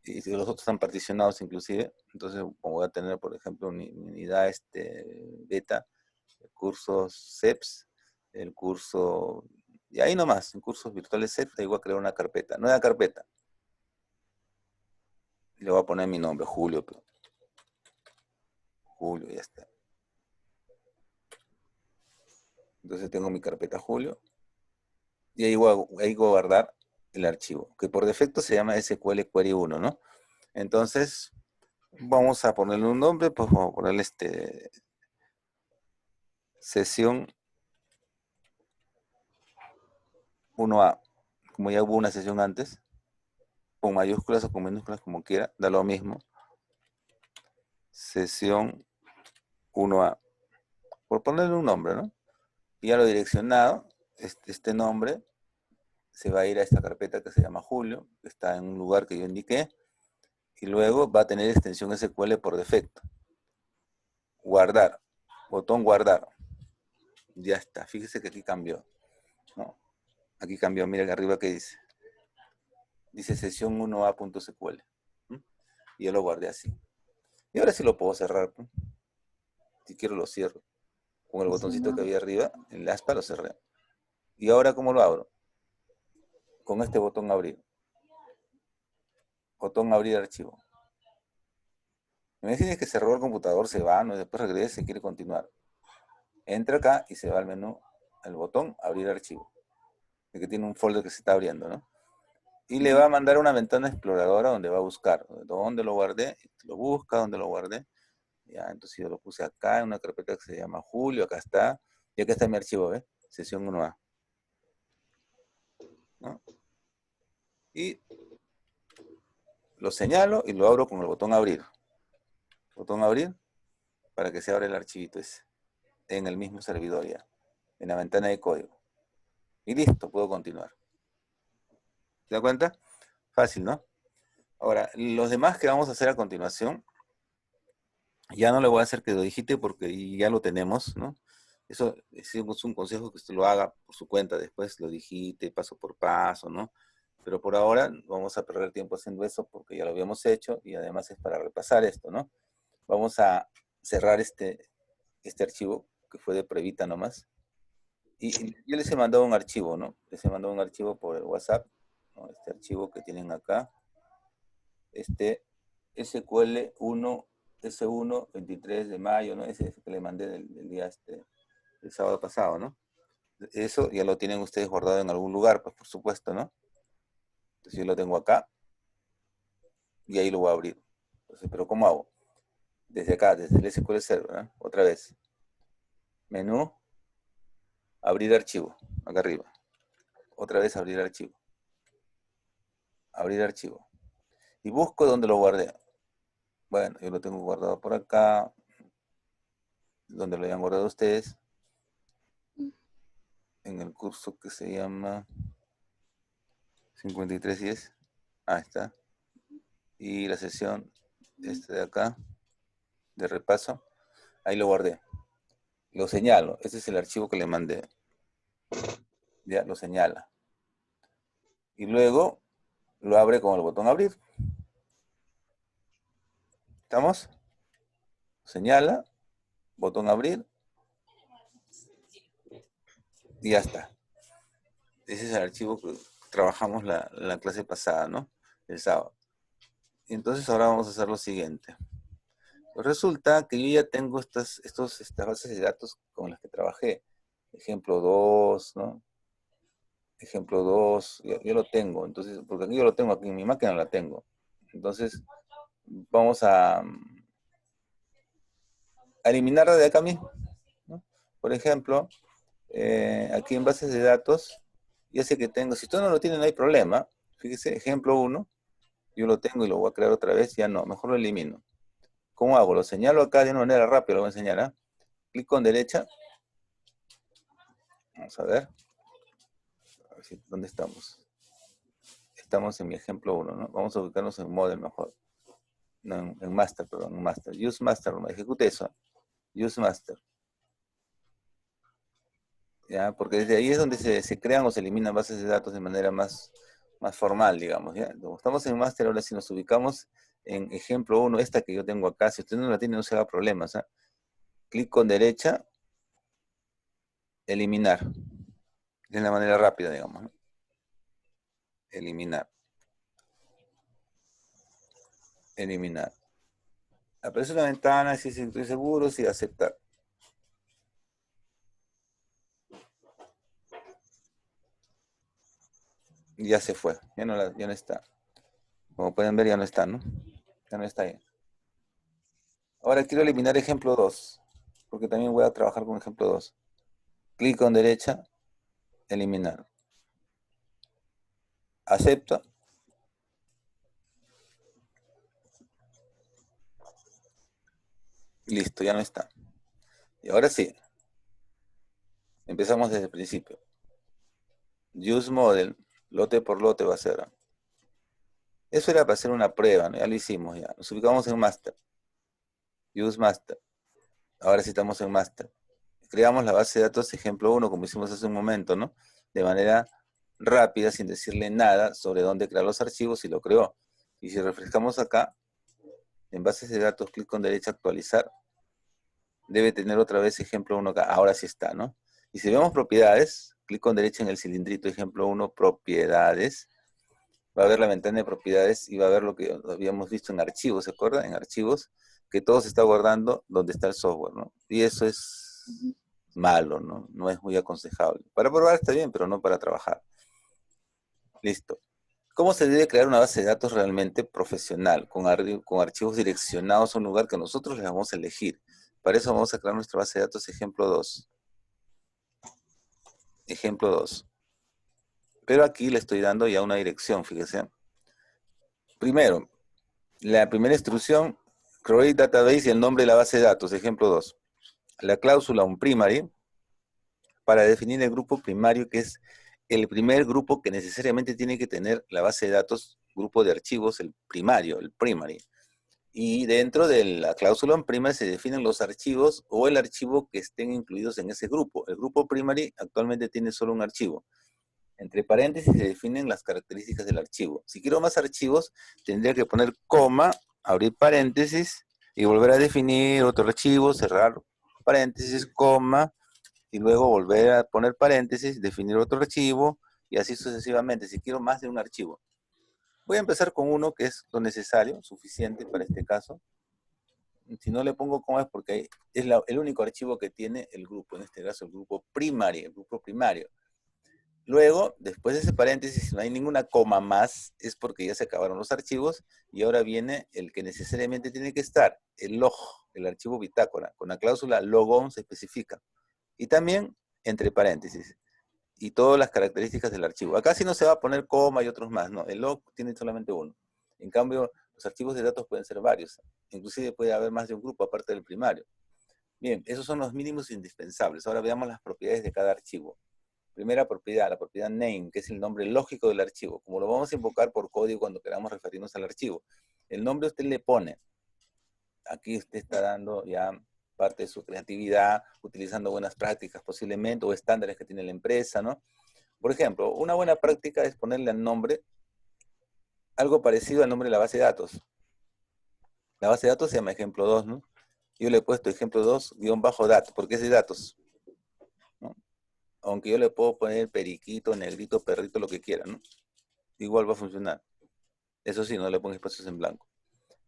Y si los otros están particionados inclusive, entonces voy a tener, por ejemplo, mi unidad beta, el curso CEPS, el curso, y ahí nomás, en cursos virtuales CEPS, ahí voy a crear una carpeta, nueva carpeta. Y le voy a poner mi nombre, Julio. Julio, ya está. Entonces tengo mi carpeta Julio, y ahí voy a guardar el archivo, que por defecto se llama SQL Query 1, ¿no? Entonces, vamos a ponerle un nombre, pues vamos a ponerle sesión 1A. Como ya hubo una sesión antes, con mayúsculas o con minúsculas, como quiera, da lo mismo. Sesión 1A. Por ponerle un nombre, ¿no? Y ya lo direccionado, este nombre se va a ir a esta carpeta que se llama Julio, que está en un lugar que yo indiqué, y luego va a tener extensión SQL por defecto. Guardar, botón guardar. Ya está, fíjese que aquí cambió. No, aquí cambió, mira que arriba que dice. Dice sesión 1A.sql. Y yo lo guardé así. Y ahora sí lo puedo cerrar, ¿no? Si quiero lo cierro. Con el botoncito que había arriba, en el aspa lo cerré. ¿Y ahora cómo lo abro? Con este botón abrir. Botón abrir archivo. Imagínense que cerró el computador, se va, ¿no? Después regresa y quiere continuar. Entra acá y se va al menú, al botón abrir archivo. El que tiene un folder que se está abriendo, ¿no? Y le va a mandar una ventana exploradora donde va a buscar. ¿Dónde lo guardé? Lo busca, ¿dónde lo guardé? Ya, entonces yo lo puse acá en una carpeta que se llama Julio, acá está. Y acá está mi archivo, ¿ves? Sesión 1A. ¿No? Y lo señalo y lo abro con el botón abrir. Botón abrir para que se abra el archivito ese. En el mismo servidor ya. En la ventana de código. Y listo, puedo continuar. ¿Se da cuenta? Fácil, ¿no? Ahora, los demás que vamos a hacer a continuación, ya no le voy a hacer que lo digite porque ya lo tenemos, ¿no? Eso es un consejo que usted lo haga por su cuenta, después lo digite paso por paso, ¿no? Pero por ahora vamos a perder tiempo haciendo eso porque ya lo habíamos hecho y además es para repasar esto, ¿no? Vamos a cerrar este archivo que fue de Previta nomás. Y yo les he mandado un archivo, ¿no? Les he mandado un archivo por el WhatsApp, ¿no? Este archivo que tienen acá. Este SQL1, S1, 23 de mayo, ¿no? Ese que le mandé del día el sábado pasado, ¿no? Eso ya lo tienen ustedes guardado en algún lugar, pues por supuesto, ¿no? Entonces yo lo tengo acá y ahí lo voy a abrir. Entonces, ¿pero cómo hago? Desde acá, desde el SQL Server, ¿no? Otra vez. Menú, abrir archivo, acá arriba. Otra vez abrir archivo. Abrir archivo. Y busco donde lo guardé. Bueno, yo lo tengo guardado por acá, donde lo hayan guardado ustedes, en el curso que se llama 5310. Ahí está. Y la sesión de acá, de repaso, ahí lo guardé. Lo señalo. Este es el archivo que le mandé. Ya, lo señala. Y luego lo abre con el botón abrir. ¿Estamos? Señala, botón abrir, y ya está. Ese es el archivo que trabajamos la clase pasada, ¿no? El sábado. Y entonces ahora vamos a hacer lo siguiente. Pues resulta que yo ya tengo estas bases de datos con las que trabajé. Ejemplo 2, ¿no? Ejemplo 2, yo lo tengo. Entonces, porque aquí yo lo tengo, aquí en mi máquina la tengo. Entonces, vamos a eliminarla de acá mismo, ¿no? Por ejemplo, aquí en bases de datos, ya sé que tengo, si usted no lo tiene no hay problema. Fíjese, ejemplo 1, yo lo tengo y lo voy a crear otra vez, ya no, mejor lo elimino. ¿Cómo hago? Lo señalo acá de una manera rápida, lo voy a enseñar, ¿eh? Clic con derecha. Vamos a ver. A ver ¿dónde estamos? Estamos en mi ejemplo 1, ¿no? Vamos a ubicarnos en model mejor. No, en master, perdón, en master. Use master, ejecute eso. Use master. ¿Ya? Porque desde ahí es donde se crean o se eliminan bases de datos de manera más formal, digamos, ¿ya? Como estamos en máster, ahora si nos ubicamos en ejemplo 1, esta que yo tengo acá, si usted no la tiene, no se haga problemas, ¿eh? Clic con derecha, eliminar. De la manera rápida, digamos, ¿no? Eliminar. Eliminar. Aparece una ventana, si estoy seguro, si aceptar. Ya se fue, ya no está. Como pueden ver, ya no está, ¿no? Ya no está ahí. Ahora quiero eliminar ejemplo 2, porque también voy a trabajar con ejemplo 2. Clic con derecha, eliminar. Acepto. Listo, ya no está. Y ahora sí. Empezamos desde el principio. Use model, lote por lote va a ser. Eso era para hacer una prueba, ¿no? Ya lo hicimos, ya. Nos ubicamos en master. Use master. Ahora sí estamos en master. Creamos la base de datos ejemplo 1, como hicimos hace un momento, ¿no? De manera rápida, sin decirle nada sobre dónde crear los archivos, y lo creó. Y si refrescamos acá, en bases de datos, clic con derecha, actualizar, debe tener otra vez ejemplo 1 acá. Ahora sí está, ¿no? Y si vemos propiedades, clic con derecha en el cilindrito, ejemplo 1, propiedades. Va a ver la ventana de propiedades y va a ver lo que habíamos visto en archivos, ¿se acuerda? En archivos, que todo se está guardando donde está el software, ¿no? Y eso es malo, ¿no? No es muy aconsejable. Para probar está bien, pero no para trabajar. Listo. ¿Cómo se debe crear una base de datos realmente profesional, con archivos direccionados a un lugar que nosotros les vamos a elegir? Para eso vamos a crear nuestra base de datos ejemplo 2. Ejemplo 2. Pero aquí le estoy dando ya una dirección, fíjese. Primero, la primera instrucción, create database y el nombre de la base de datos, ejemplo 2. La cláusula onPrimary, para definir el grupo primario, que es el primer grupo que necesariamente tiene que tener la base de datos, grupo de archivos, el primario, el primary. Y dentro de la cláusula onPrimary se definen los archivos o el archivo que estén incluidos en ese grupo. El grupo primary actualmente tiene solo un archivo. Entre paréntesis se definen las características del archivo. Si quiero más archivos, tendría que poner coma, abrir paréntesis, y volver a definir otro archivo, cerrar paréntesis, coma, y luego volver a poner paréntesis, definir otro archivo, y así sucesivamente, si quiero más de un archivo. Voy a empezar con uno que es lo necesario, suficiente para este caso. Si no le pongo coma es porque es el único archivo que tiene el grupo, en este caso el grupo primario, el grupo primario. Luego, después de ese paréntesis, si no hay ninguna coma más, es porque ya se acabaron los archivos y ahora viene el que necesariamente tiene que estar, el log, el archivo bitácora. Con la cláusula log_on se especifica. Y también entre paréntesis. Y todas las características del archivo. Acá sí no se va a poner coma y otros más, no. El log tiene solamente uno. En cambio, los archivos de datos pueden ser varios. Inclusive puede haber más de un grupo aparte del primario. Bien, esos son los mínimos indispensables. Ahora veamos las propiedades de cada archivo. Primera propiedad, la propiedad name, que es el nombre lógico del archivo. Como lo vamos a invocar por código cuando queramos referirnos al archivo. El nombre usted le pone. Aquí usted está dando ya parte de su creatividad, utilizando buenas prácticas posiblemente, o estándares que tiene la empresa, ¿no? Por ejemplo, una buena práctica es ponerle al nombre algo parecido al nombre de la base de datos. La base de datos se llama ejemplo 2, ¿no? Yo le he puesto ejemplo 2-dat, porque es de datos, ¿no? Aunque yo le puedo poner periquito, negrito, perrito, lo que quiera, ¿no? Igual va a funcionar. Eso sí, no le pongo espacios en blanco.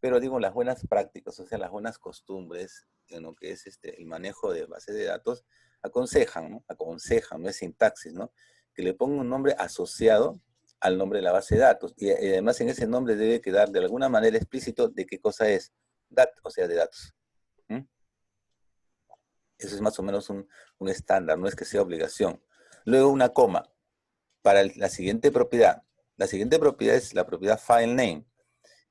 Pero digo, las buenas prácticas, o sea, las buenas costumbres en lo que es el manejo de base de datos, aconsejan, ¿no? Aconsejan, no es sintaxis, ¿no? Que le ponga un nombre asociado al nombre de la base de datos. Y además en ese nombre debe quedar de alguna manera explícito de qué cosa es. Dat, o sea, de datos. ¿Mm? Eso es más o menos un estándar, no es que sea obligación. Luego una coma para la siguiente propiedad. La siguiente propiedad es la propiedad filename.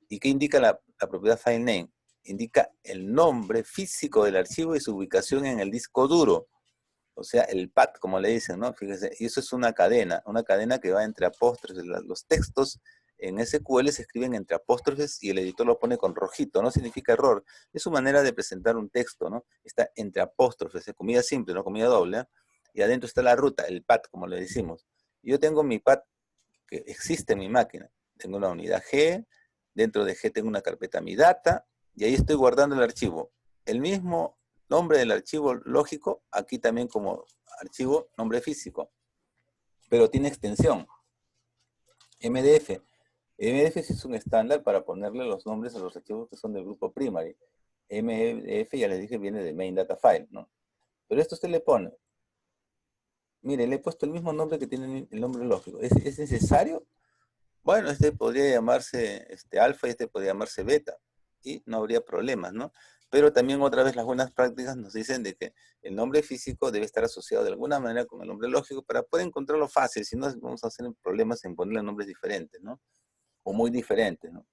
¿Y qué indica la propiedad filename? Indica el nombre físico del archivo y su ubicación en el disco duro. O sea, el path, como le dicen, ¿no? Fíjese, y eso es una cadena que va entre apóstrofes. Los textos en SQL se escriben entre apóstrofes y el editor lo pone con rojito, no significa error. Es su manera de presentar un texto, ¿no? Está entre apóstrofes, comida simple, no comida doble, ¿eh? Y adentro está la ruta, el path, como le decimos. Yo tengo mi path que existe en mi máquina. Tengo una unidad G, dentro de G tengo una carpeta mi data, y ahí estoy guardando el archivo. El mismo nombre del archivo lógico, aquí también como archivo nombre físico, pero tiene extensión. MDF. MDF sí es un estándar para ponerle los nombres a los archivos que son del grupo primary. MDF, ya les dije, viene de main data file, ¿no? Pero esto usted le pone. Mire, le he puesto el mismo nombre que tiene el nombre lógico. ¿Es necesario? Bueno, este podría llamarse alfa y este podría llamarse beta. Y no habría problemas, ¿no? Pero también otra vez las buenas prácticas nos dicen de que el nombre físico debe estar asociado de alguna manera con el nombre lógico para poder encontrarlo fácil. Si no, vamos a hacer problemas en ponerle nombres diferentes, ¿no? O muy diferentes, ¿no?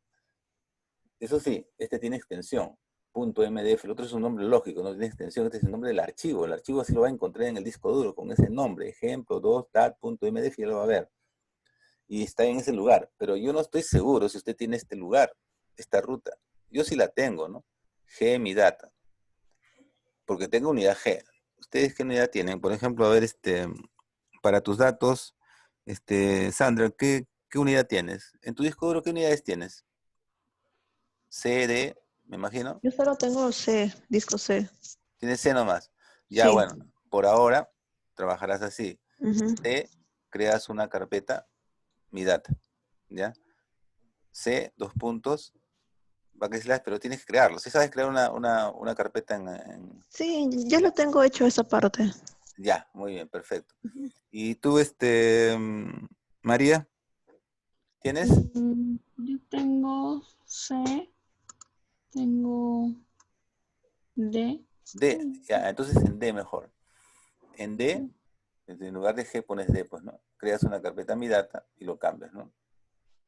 Eso sí, este tiene extensión. .mdf, el otro es un nombre lógico, no tiene extensión, este es el nombre del archivo. El archivo así lo va a encontrar en el disco duro con ese nombre, ejemplo 2.dat.mdf, y ya lo va a ver. Y está en ese lugar, pero yo no estoy seguro si usted tiene este lugar, esta ruta. Yo sí la tengo, ¿no? G, mi data, porque tengo unidad G. ¿Ustedes qué unidad tienen? Por ejemplo, a ver, para tus datos, Sandra, ¿qué unidad tienes? En tu disco duro, ¿qué unidades tienes? C, D, me imagino. Yo solo tengo C, disco C. Tienes C nomás. Ya, Sí. bueno, por ahora trabajarás así. Ujú. C, creas una carpeta, mi data, ¿ya? C, dos puntos, backslash, pero tienes que crearlo. Si sabes crear una carpeta Sí, ya lo tengo hecho esa parte. Ya, muy bien, perfecto. Ujú. ¿Y tú, María, tienes? Yo tengo C, tengo D. D, ya, entonces en D mejor. En D, en lugar de G pones D, pues, ¿no? Creas una carpeta mi data y lo cambias, ¿no?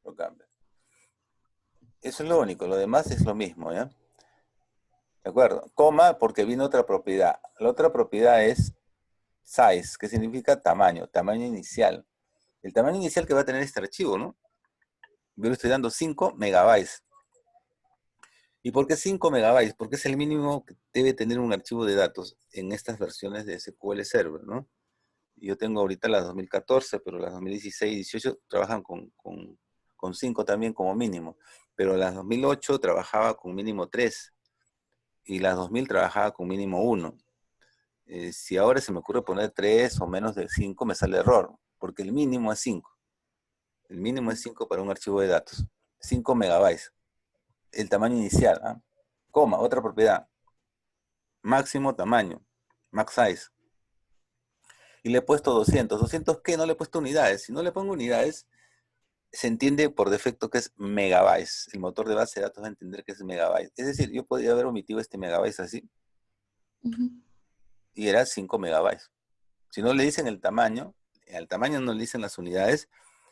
Lo cambias. Eso es lo único, lo demás es lo mismo, ¿ya? ¿De acuerdo? Coma porque viene otra propiedad. La otra propiedad es size, que significa tamaño, tamaño inicial. El tamaño inicial que va a tener este archivo, ¿no? Yo le estoy dando 5 megabytes. ¿Y por qué 5 megabytes? Porque es el mínimo que debe tener un archivo de datos en estas versiones de SQL Server, ¿no? Yo tengo ahorita las 2014, pero las 2016 y 18 trabajan con 5 también como mínimo. Pero las 2008 trabajaba con mínimo 3 y las 2000 trabajaba con mínimo 1. Si ahora se me ocurre poner 3 o menos de 5, me sale error, porque el mínimo es 5. El mínimo es 5 para un archivo de datos. 5 megabytes. El tamaño inicial. ¿Ah? Coma, otra propiedad. Máximo tamaño. Max size. Y le he puesto 200. ¿200 qué? No le he puesto unidades. Si no le pongo unidades, se entiende por defecto que es megabytes. El motor de base de datos va a entender que es megabytes. Es decir, yo podría haber omitido este megabytes así. Y era 5 megabytes. Si no le dicen el tamaño, al tamaño no le dicen las unidades,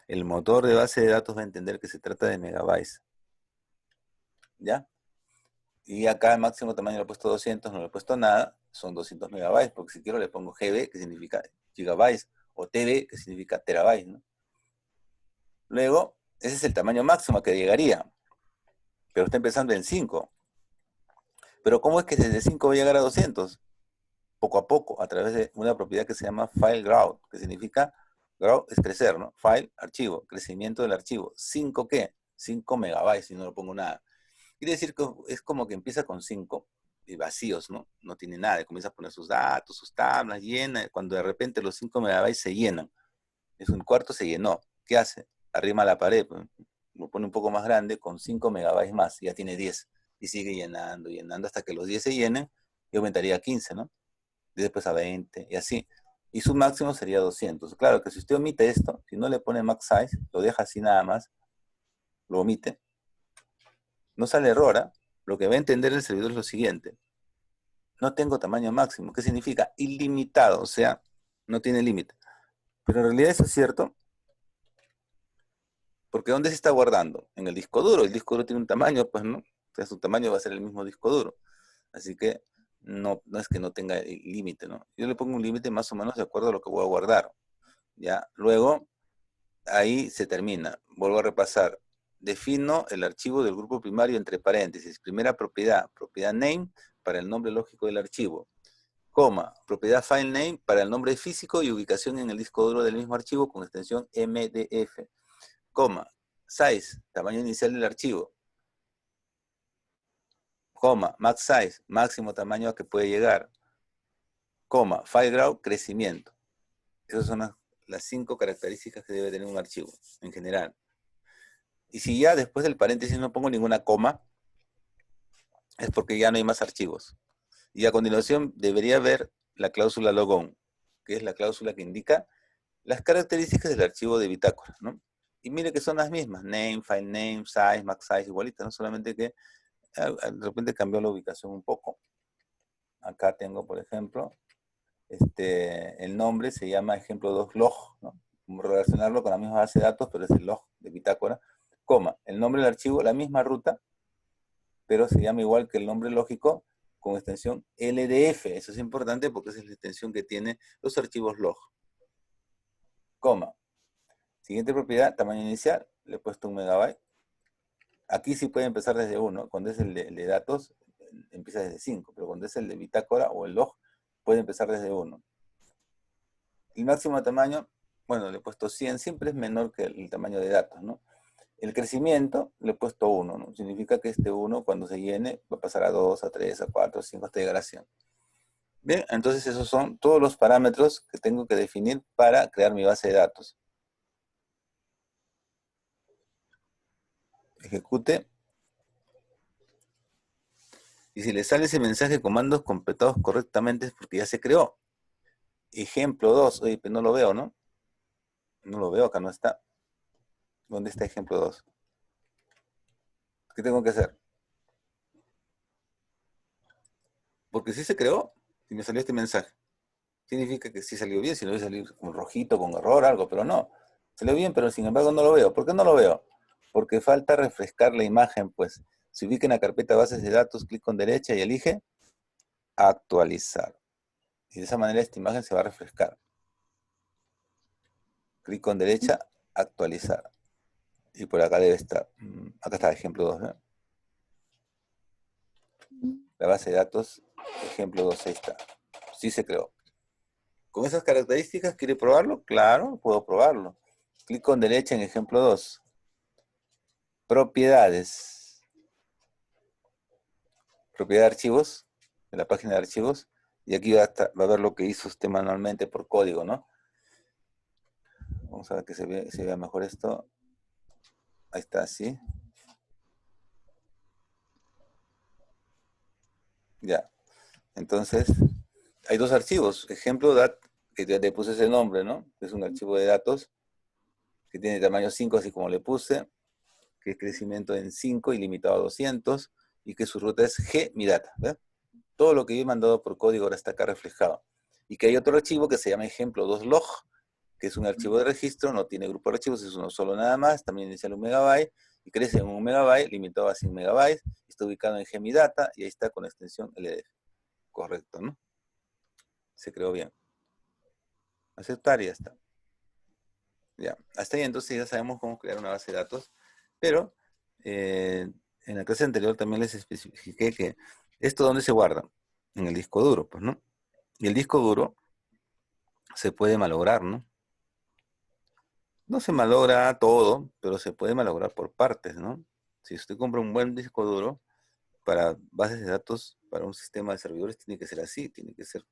el motor de base de datos va a entender que se trata de megabytes. ¿Ya? Y acá el máximo tamaño le he puesto 200, no le he puesto nada, son 200 megabytes, porque si quiero le pongo GB, que significa gigabytes, o TB, que significa terabytes, ¿no? Luego, ese es el tamaño máximo que llegaría, pero está empezando en 5. Pero ¿cómo es que desde 5 va a llegar a 200? Poco a poco, a través de una propiedad que se llama file growth, que significa, growth es crecer, ¿no? File, archivo, crecimiento del archivo. ¿5 qué? 5 megabytes, si no le pongo nada. Quiere decir que es como que empieza con 5 vacíos, ¿no? No tiene nada, comienza a poner sus datos, sus tablas, llena, cuando de repente los 5 megabytes se llenan. Es un cuarto se llenó. ¿Qué hace? Arrima la pared, pues, lo pone un poco más grande, con 5 megabytes más, ya tiene 10. Y sigue llenando, llenando, hasta que los 10 se llenen, y aumentaría a 15, ¿no? Y después a 20, y así. Y su máximo sería 200. Claro que si usted omite esto, si no le pone max size, lo deja así nada más, lo omite, no sale error, ¿eh? Lo que va a entender el servidor es lo siguiente. No tengo tamaño máximo. ¿Qué significa? Ilimitado, o sea, no tiene límite. Pero en realidad eso es cierto, porque ¿dónde se está guardando? En el disco duro. El disco duro tiene un tamaño, pues, ¿no? O sea, su tamaño va a ser el mismo disco duro. Así que no es que no tenga límite, ¿no? Yo le pongo un límite más o menos de acuerdo a lo que voy a guardar. ¿Ya? Luego, ahí se termina. Vuelvo a repasar. Defino el archivo del grupo primario entre paréntesis. Primera propiedad, propiedad name, para el nombre lógico del archivo. Coma, propiedad file name para el nombre físico y ubicación en el disco duro del mismo archivo con extensión MDF. Coma, size, tamaño inicial del archivo. Coma, max size, máximo tamaño a que puede llegar. Coma, file growth, crecimiento. Esas son las 5 características que debe tener un archivo en general. Y si ya después del paréntesis no pongo ninguna coma, es porque ya no hay más archivos. Y a continuación debería ver la cláusula logon, que es la cláusula que indica las características del archivo de bitácora, ¿no? Y mire que son las mismas, name, file name, size, max size, igualitas, ¿no? Solamente que de repente cambió la ubicación un poco. Acá tengo, por ejemplo, el nombre se llama ejemplo 2 log, ¿no? Como relacionarlo con la misma base de datos, pero es el log de bitácora, coma, el nombre del archivo, la misma ruta, pero se llama igual que el nombre lógico con extensión LDF. Eso es importante porque esa es la extensión que tiene los archivos log. Coma. Siguiente propiedad, tamaño inicial, le he puesto 1 megabyte. Aquí sí puede empezar desde 1. Cuando es el de datos, empieza desde 5. Pero cuando es el de bitácora o el log, puede empezar desde 1. El máximo tamaño, bueno, le he puesto 100. Siempre es menor que el tamaño de datos, ¿no? El crecimiento le he puesto 1, ¿no? Significa que este 1, cuando se llene, va a pasar a 2, a 3, a 4, a 5, hasta llegar a 100. Bien, entonces esos son todos los parámetros que tengo que definir para crear mi base de datos. Ejecute. Y si le sale ese mensaje comandos completados correctamente es porque ya se creó. Ejemplo 2. Oye, pero no lo veo, ¿no? No lo veo, acá no está. ¿Dónde está ejemplo 2? ¿Qué tengo que hacer? Porque sí se creó y me salió este mensaje. Significa que sí salió bien, si no debe salir con rojito, con error, algo, pero no. Salió bien, pero sin embargo no lo veo. ¿Por qué no lo veo? Porque falta refrescar la imagen, pues. Se ubica en la carpeta bases de datos, clic con derecha y elige actualizar. Y de esa manera esta imagen se va a refrescar. Clic con derecha, actualizar. Y por acá debe estar. Acá está ejemplo 2, ¿no? La base de datos, ejemplo 2, ahí está. Sí se creó. Con esas características, ¿quiere probarlo? Claro, puedo probarlo. Clic con derecha en ejemplo 2. Propiedades. Propiedad de archivos, en la página de archivos. Y aquí va a ver lo que hizo usted manualmente por código, ¿no? Vamos a ver que se vea mejor esto. Ahí está, ¿sí? Ya. Entonces, hay dos archivos. Ejemplo, que ya le puse ese nombre, ¿no? Es un archivo de datos que tiene tamaño 5, así como le puse, que es crecimiento en 5 y limitado a 200, y que su ruta es G, mi data. ¿Ves? Todo lo que yo he mandado por código ahora está acá reflejado. Y que hay otro archivo que se llama ejemplo 2log, que es un archivo de registro, no tiene grupo de archivos, es uno solo nada más, también inicial 1 MB, y crece en 1 MB, limitado a 100 MB, está ubicado en Gmidata, y ahí está con extensión LDF. Correcto, ¿no? Se creó bien. Aceptar y ya está. Ya, hasta ahí entonces ya sabemos cómo crear una base de datos, pero en la clase anterior también les especifiqué que esto ¿dónde se guarda? En el disco duro, pues, ¿no? Y el disco duro se puede malograr, ¿no? No se malogra todo, pero se puede malograr por partes, ¿no? Si usted compra un buen disco duro para bases de datos, para un sistema de servidores, tiene que ser así, tiene que ser,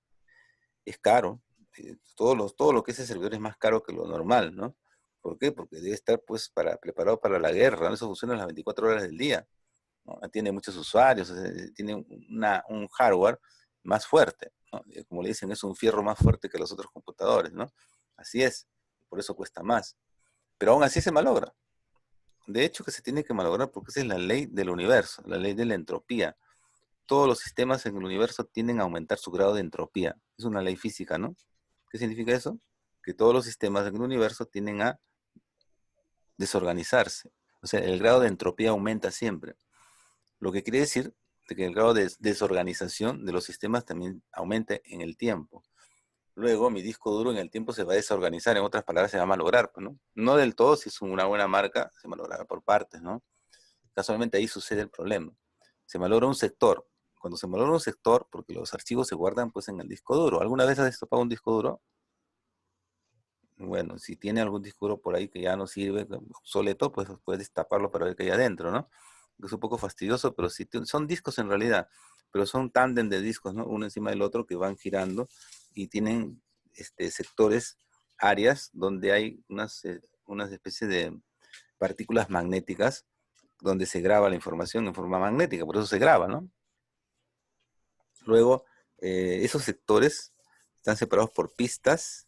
es caro. Todo lo que es el servidor es más caro que lo normal, ¿no? ¿Por qué? Porque debe estar pues preparado para la guerra, ¿no? Eso funciona las 24 horas del día, ¿no? Tiene muchos usuarios, o sea, tiene un hardware más fuerte, ¿no? Como le dicen, es un fierro más fuerte que los otros computadores, ¿no? Así es, por eso cuesta más. Pero aún así se malogra. De hecho que se tiene que malograr porque esa es la ley del universo, la ley de la entropía. Todos los sistemas en el universo tienden a aumentar su grado de entropía. Es una ley física, ¿no? ¿Qué significa eso? Que todos los sistemas en el universo tienden a desorganizarse. O sea, el grado de entropía aumenta siempre. Lo que quiere decir de que el grado de desorganización de los sistemas también aumente en el tiempo. Luego mi disco duro en el tiempo se va a desorganizar, en otras palabras se va a malograr, ¿no? No del todo, si es una buena marca, se malogrará por partes, ¿no? Casualmente ahí sucede el problema. Se malogra un sector. Cuando se malogra un sector, porque los archivos se guardan pues en el disco duro. ¿Alguna vez has destapado un disco duro? Bueno, si tiene algún disco duro por ahí que ya no sirve, obsoleto, pues puedes destaparlo para ver qué hay adentro, ¿no? Es un poco fastidioso, pero sí, son discos en realidad, pero son tándem de discos, ¿no? Uno encima del otro que van girando y tienen sectores, áreas donde hay unas especies de partículas magnéticas donde se graba la información en forma magnética, por eso se graba, ¿no? Luego, esos sectores están separados por pistas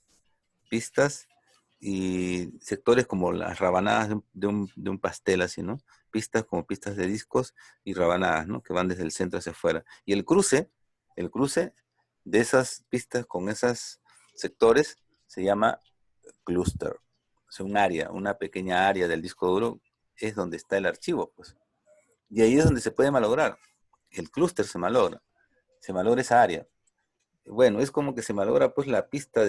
y sectores como las rabanadas de un pastel, así, ¿no? Pistas como pistas de discos y rabanadas, ¿no? Que van desde el centro hacia afuera. Y el cruce de esas pistas con esos sectores se llama clúster. O sea, un área, una pequeña área del disco duro es donde está el archivo, pues. Y ahí es donde se puede malograr. El clúster se malogra esa área. Bueno, es como que se malogra pues la pista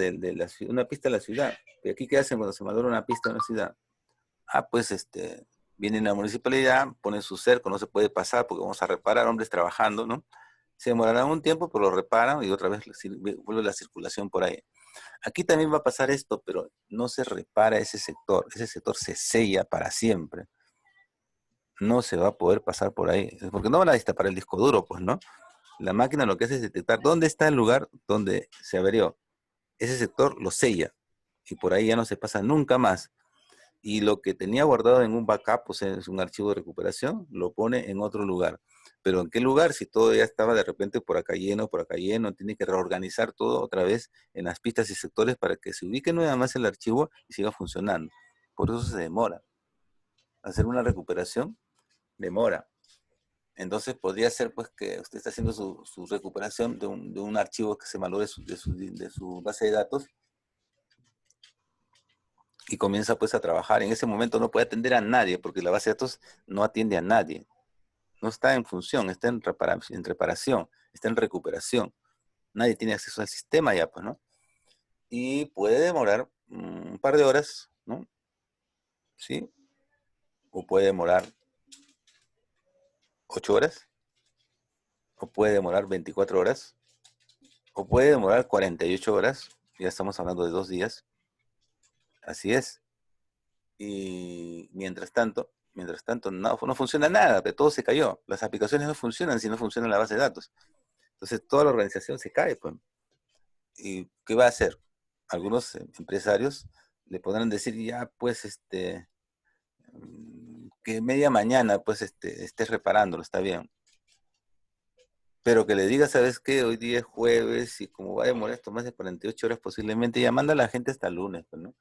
una pista de la ciudad. ¿Y aquí qué hacen cuando se malogra una pista de una ciudad? Ah, pues viene la municipalidad, pone su cerco, no se puede pasar porque vamos a reparar, hombres trabajando, ¿no? Se demorará un tiempo, pero lo reparan y otra vez vuelve la circulación por ahí. Aquí también va a pasar esto, pero no se repara ese sector se sella para siempre. No se va a poder pasar por ahí, porque no van a destapar el disco duro, pues, ¿no? La máquina lo que hace es detectar dónde está el lugar donde se averió. Ese sector lo sella y por ahí ya no se pasa nunca más. Y lo que tenía guardado en un backup, o sea, es un archivo de recuperación, lo pone en otro lugar. Pero ¿en qué lugar? Si todo ya estaba de repente por acá lleno, tiene que reorganizar todo otra vez en las pistas y sectores para que se ubique nuevamente más el archivo y siga funcionando. Por eso se demora. Hacer una recuperación demora. Entonces podría ser pues que usted está haciendo su recuperación de un archivo que se malore de su base de datos y comienza pues a trabajar. En ese momento no puede atender a nadie porque la base de datos no atiende a nadie. No está en función, está en reparación, está en recuperación. Nadie tiene acceso al sistema ya, pues, ¿no? Y puede demorar un par de horas, ¿no? ¿Sí? O puede demorar 8 horas, o puede demorar 24 horas, o puede demorar 48 horas, Ya estamos hablando de 2 días. Así es. Y mientras tanto, no funciona nada, pero todo se cayó. Las aplicaciones no funcionan si no funciona la base de datos. Entonces toda la organización se cae, pues. ¿Y qué va a hacer? Algunos empresarios le podrán decir, ya, pues, que media mañana, pues, estés reparándolo, está bien. Pero que le diga, ¿sabes qué? Hoy día es jueves y como va a demorar esto más de 48 horas posiblemente, ya manda a la gente hasta el lunes, pues, ¿no?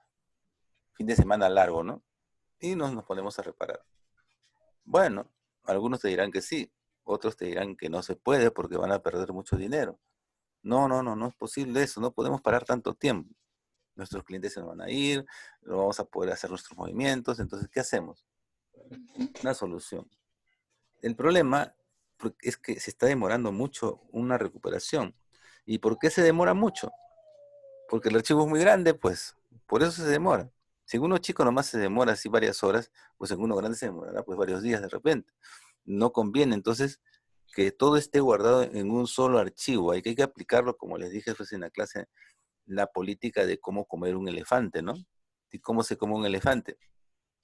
Fin de semana largo, ¿no? Y nos ponemos a reparar. Bueno, algunos te dirán que sí, otros te dirán que no se puede porque van a perder mucho dinero. No, no, no, no es posible eso, no podemos parar tanto tiempo. Nuestros clientes se nos van a ir, no vamos a poder hacer nuestros movimientos, entonces, ¿qué hacemos? Una solución. El problema es que se está demorando mucho una recuperación. ¿Y por qué se demora mucho? Porque el archivo es muy grande, pues, por eso se demora. Si en uno chico nomás se demora así varias horas, pues en uno grande se demorará pues varios días de repente. No conviene entonces que todo esté guardado en un solo archivo. Hay que aplicarlo, como les dije pues, en la clase, la política de cómo comer un elefante, ¿no? ¿Y cómo se come un elefante?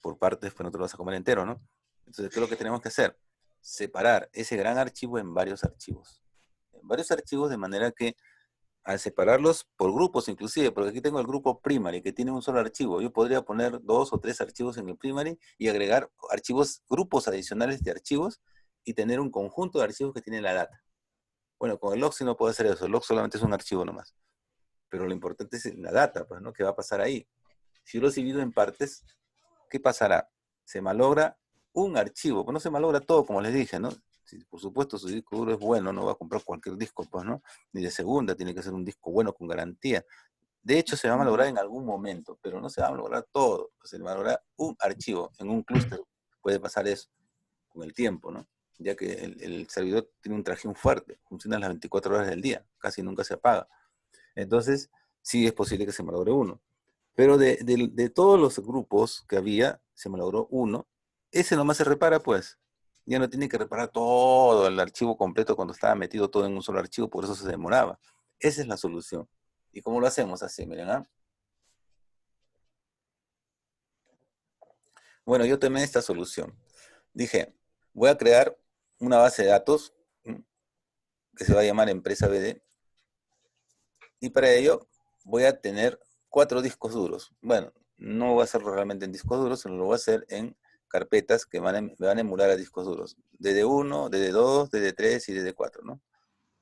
Por partes, pues no te lo vas a comer entero, ¿no? Entonces, ¿qué es lo que tenemos que hacer? Separar ese gran archivo en varios archivos. En varios archivos de manera que al separarlos por grupos inclusive, porque aquí tengo el grupo primary que tiene un solo archivo. Yo podría poner 2 o 3 archivos en el primary y agregar archivos, grupos adicionales de archivos y tener un conjunto de archivos que tiene la data. Bueno, con el log sí no puedo hacer eso, el log solamente es un archivo nomás. Pero lo importante es la data, pues, ¿no? ¿Qué va a pasar ahí? Si yo lo divido en partes, ¿qué pasará? Se malogra un archivo, pues no se malogra todo, como les dije, ¿no? Si, por supuesto, su disco duro es bueno, no va a comprar cualquier disco, pues, ¿no? Ni de segunda, tiene que ser un disco bueno con garantía. De hecho, se va a malograr en algún momento, pero no se va a malograr todo. Se va a malograr un archivo en un clúster. Puede pasar eso con el tiempo, ¿no? Ya que el servidor tiene un trajín fuerte, funciona las 24 horas del día, casi nunca se apaga. Entonces, sí es posible que se malogre uno. Pero de todos los grupos que había, se malogró uno. Ese nomás se repara, pues. Ya no tiene que reparar todo el archivo completo cuando estaba metido todo en un solo archivo, por eso se demoraba. Esa es la solución. ¿Y cómo lo hacemos? Así, miren, ¿ah? Bueno, yo tomé esta solución. Dije, voy a crear una base de datos que se va a llamar empresa BD. Y para ello voy a tener 4 discos duros. Bueno, no voy a hacerlo realmente en discos duros, sino lo voy a hacer en carpetas que me van a emular a discos duros. DD1, DD2, DD3 y DD4, ¿no?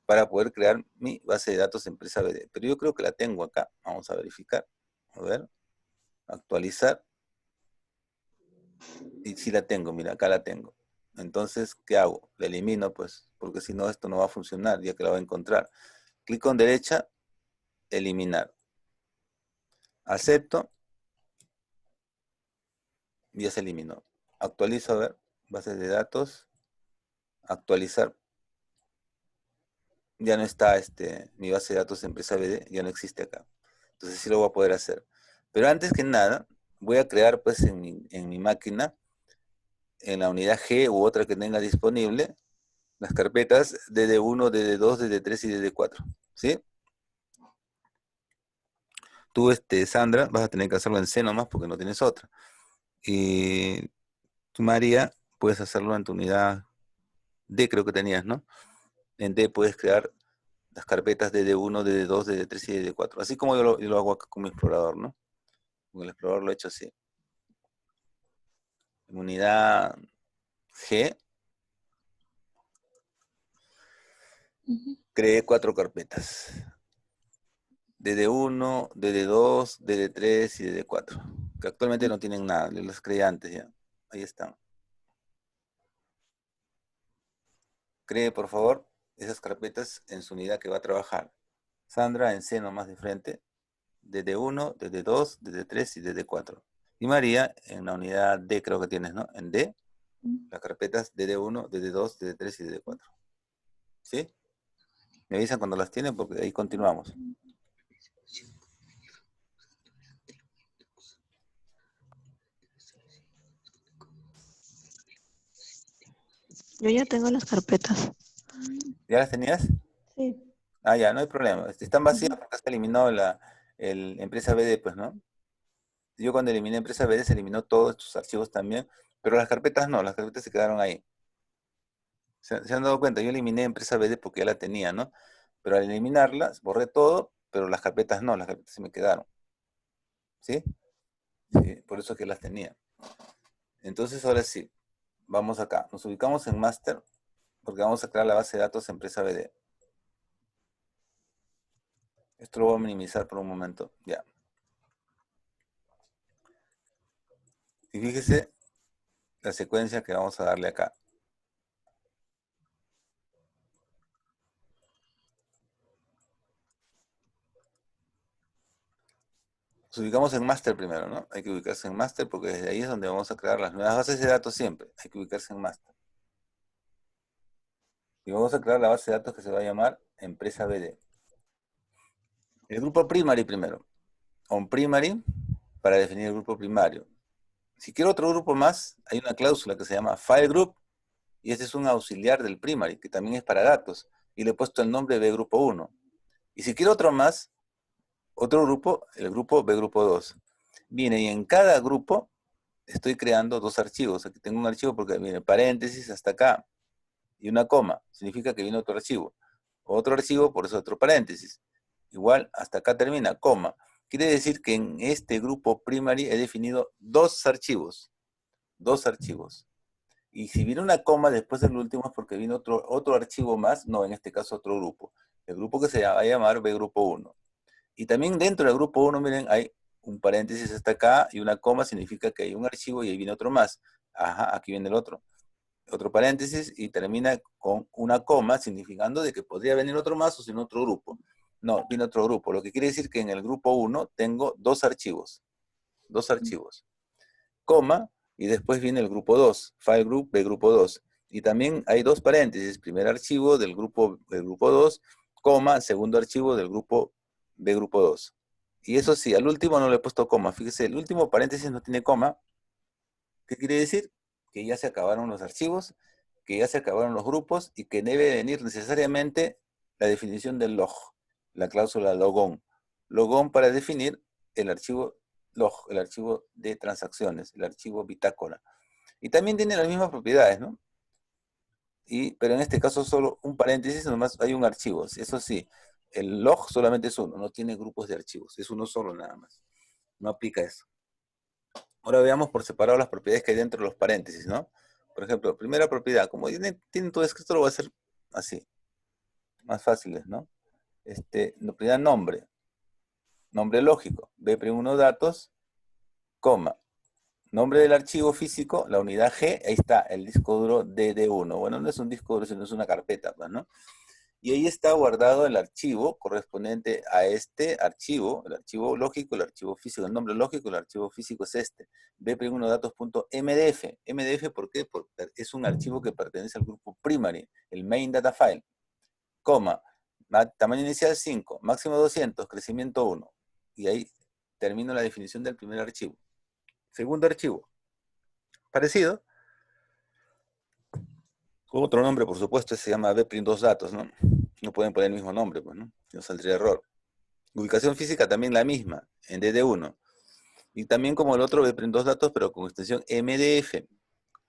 Para poder crear mi base de datos empresa BD. Pero yo creo que la tengo acá. Vamos a verificar. A ver. Actualizar. Y sí la tengo, mira, acá la tengo. Entonces, ¿qué hago? La elimino, pues, porque si no, esto no va a funcionar, ya que la voy a encontrar. Clic con derecha, eliminar. Acepto. Ya se eliminó. Actualizo, a ver, bases de datos, actualizar. Ya no está mi base de datos de empresa BD, ya no existe acá. Entonces sí lo voy a poder hacer. Pero antes que nada, voy a crear pues en mi máquina, en la unidad G u otra que tenga disponible, las carpetas DD1, DD2, DD3 y DD4. ¿Sí? Tú, Sandra, vas a tener que hacerlo en C nomás porque no tienes otra. Y tú, María, puedes hacerlo en tu unidad D, creo que tenías, ¿no? En D puedes crear las carpetas DD1, DD2, DD3 y DD4. Así como yo lo hago acá con mi explorador, ¿no? Con el explorador lo he hecho así. En unidad G, creé 4 carpetas. DD1, DD2, DD3 y DD4. Que actualmente no tienen nada, yo las creé antes ya. Ahí están. Cree, por favor, esas carpetas en su unidad que va a trabajar. Sandra en C nomás de frente. DD1, DD2, DD3 y DD4. Y María en la unidad D creo que tienes, ¿no? En D, las carpetas DD1, DD2, DD3 y DD4. ¿Sí? Me avisan cuando las tienen porque de ahí continuamos. Yo ya tengo las carpetas. ¿Ya las tenías? Sí. Ah, ya, no hay problema. Están vacías porque se eliminó el empresa BD, pues, ¿no? Yo cuando eliminé empresa BD se eliminó todos estos archivos también, pero las carpetas no, las carpetas se quedaron ahí. ¿Se han dado cuenta? Yo eliminé empresa BD porque ya la tenía, ¿no? Pero al eliminarlas, borré todo, pero las carpetas no, las carpetas se me quedaron. ¿Sí? Sí, por eso que las tenía. Entonces ahora sí, vamos acá. Nos ubicamos en master porque vamos a crear la base de datos empresa BD. Esto lo voy a minimizar por un momento. Ya. Y fíjese la secuencia que vamos a darle acá. Nos ubicamos en master primero, ¿no? Hay que ubicarse en master porque desde ahí es donde vamos a crear las nuevas bases de datos siempre. Hay que ubicarse en master. Y vamos a crear la base de datos que se va a llamar empresa BD. El grupo primary primero. On primary para definir el grupo primario. Si quiero otro grupo más, hay una cláusula que se llama file group y este es un auxiliar del primary que también es para datos y le he puesto el nombre B grupo 1. Y si quiero otro más, otro grupo, el grupo B grupo 2. Viene y en cada grupo estoy creando dos archivos. Aquí tengo un archivo porque viene paréntesis hasta acá y una coma. Significa que viene otro archivo. Otro archivo, por eso otro paréntesis. Igual, hasta acá termina, coma. Quiere decir que en este grupo primary he definido dos archivos. Dos archivos. Y si viene una coma después del último es porque viene otro archivo más, no, en este caso otro grupo. El grupo que se va a llamar B grupo 1. Y también dentro del grupo 1, miren, hay un paréntesis hasta acá y una coma significa que hay un archivo y ahí viene otro más. Ajá, aquí viene el otro. Otro paréntesis y termina con una coma significando de que podría venir otro más o sin otro grupo. No, viene otro grupo. Lo que quiere decir que en el grupo 1 tengo dos archivos. Dos archivos. Coma, y después viene el grupo 2, file group B grupo 2. Y también hay dos paréntesis, primer archivo del grupo 2, coma, segundo archivo del grupo B grupo 2. Y eso sí, al último no le he puesto coma. Fíjese, el último paréntesis no tiene coma. ¿Qué quiere decir? Que ya se acabaron los archivos, que ya se acabaron los grupos y que debe venir necesariamente la definición del log, la cláusula logon. Logon para definir el archivo log, el archivo de transacciones, el archivo bitácora. Y también tiene las mismas propiedades, ¿no? Pero en este caso solo un paréntesis, nomás hay un archivo. Eso sí, el log solamente es uno, no tiene grupos de archivos, es uno solo nada más. No aplica eso. Ahora veamos por separado las propiedades que hay dentro de los paréntesis, ¿no? Por ejemplo, primera propiedad, como tienen todo esto, lo voy a hacer así, más fáciles, ¿no? Propiedad nombre, nombre lógico, B'1 datos, coma, nombre del archivo físico, la unidad G, ahí está, el disco duro DD1. Bueno, no es un disco duro, sino es una carpeta, pues, ¿no? Y ahí está guardado el archivo correspondiente a este archivo, el archivo lógico, el archivo físico, el nombre lógico, el archivo físico es este, b1datos.mdf. MDF, ¿por qué? Porque es un archivo que pertenece al grupo primary, el main data file, coma, tamaño inicial 5, máximo 200, crecimiento 1. Y ahí termino la definición del primer archivo. Segundo archivo, parecido, con otro nombre, por supuesto, se llama bprint2datos, ¿no? No pueden poner el mismo nombre, pues, ¿no? No saldría error. Ubicación física también la misma, en DD1. Y también como el otro, bprint2datos, pero con extensión MDF,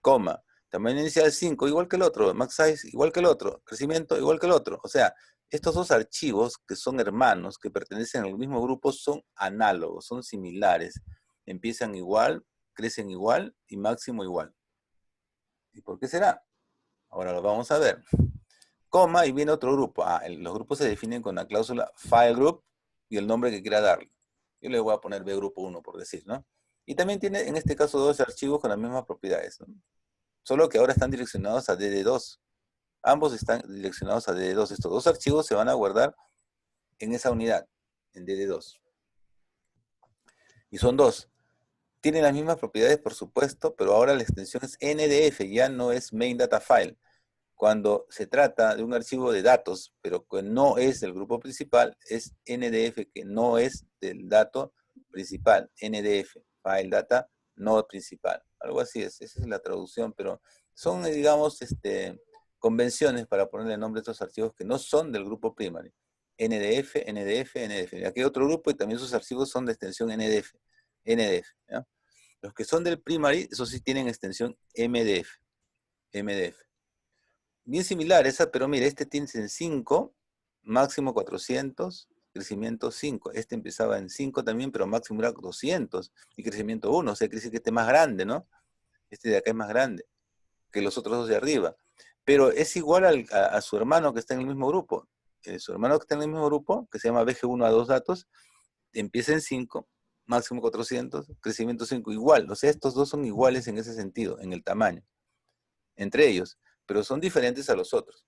coma, tamaño inicial 5, igual que el otro, max size, igual que el otro, crecimiento, igual que el otro. O sea, estos dos archivos, que son hermanos, que pertenecen al mismo grupo, son análogos, son similares. Empiezan igual, crecen igual y máximo igual. ¿Y por qué será? Ahora lo vamos a ver. Coma y viene otro grupo. Los grupos se definen con la cláusula file group y el nombre que quiera darle. Yo le voy a poner B grupo 1 por decir, ¿no? Y también tiene en este caso dos archivos con las mismas propiedades, ¿no? Solo que ahora están direccionados a DD2. Ambos están direccionados a DD2. Estos dos archivos se van a guardar en esa unidad, en DD2. Y son dos. Tienen las mismas propiedades, por supuesto, pero ahora la extensión es NDF, ya no es main data file. Cuando se trata de un archivo de datos, pero que no es del grupo principal, es NDF, que no es del dato principal. NDF, file data, no principal. Algo así es, esa es la traducción, pero son, digamos, convenciones para ponerle nombre a estos archivos que no son del grupo primary. NDF, NDF, NDF. Aquí hay otro grupo y también sus archivos son de extensión NDF. NDF, ¿ya? Los que son del primary, esos sí tienen extensión MDF. MDF. Bien similar esa, pero mira, este tiene en 5, máximo 400, crecimiento 5. Este empezaba en 5 también, pero máximo era 200 y crecimiento 1. O sea, quiere decir que este es más grande, ¿no? Este de acá es más grande que los otros dos de arriba. Pero es igual a su hermano que está en el mismo grupo. Su hermano que está en el mismo grupo, que se llama BG1 a 2 datos, empieza en 5, máximo 400, crecimiento 5, igual. O sea, estos dos son iguales en ese sentido, en el tamaño, entre ellos, pero son diferentes a los otros.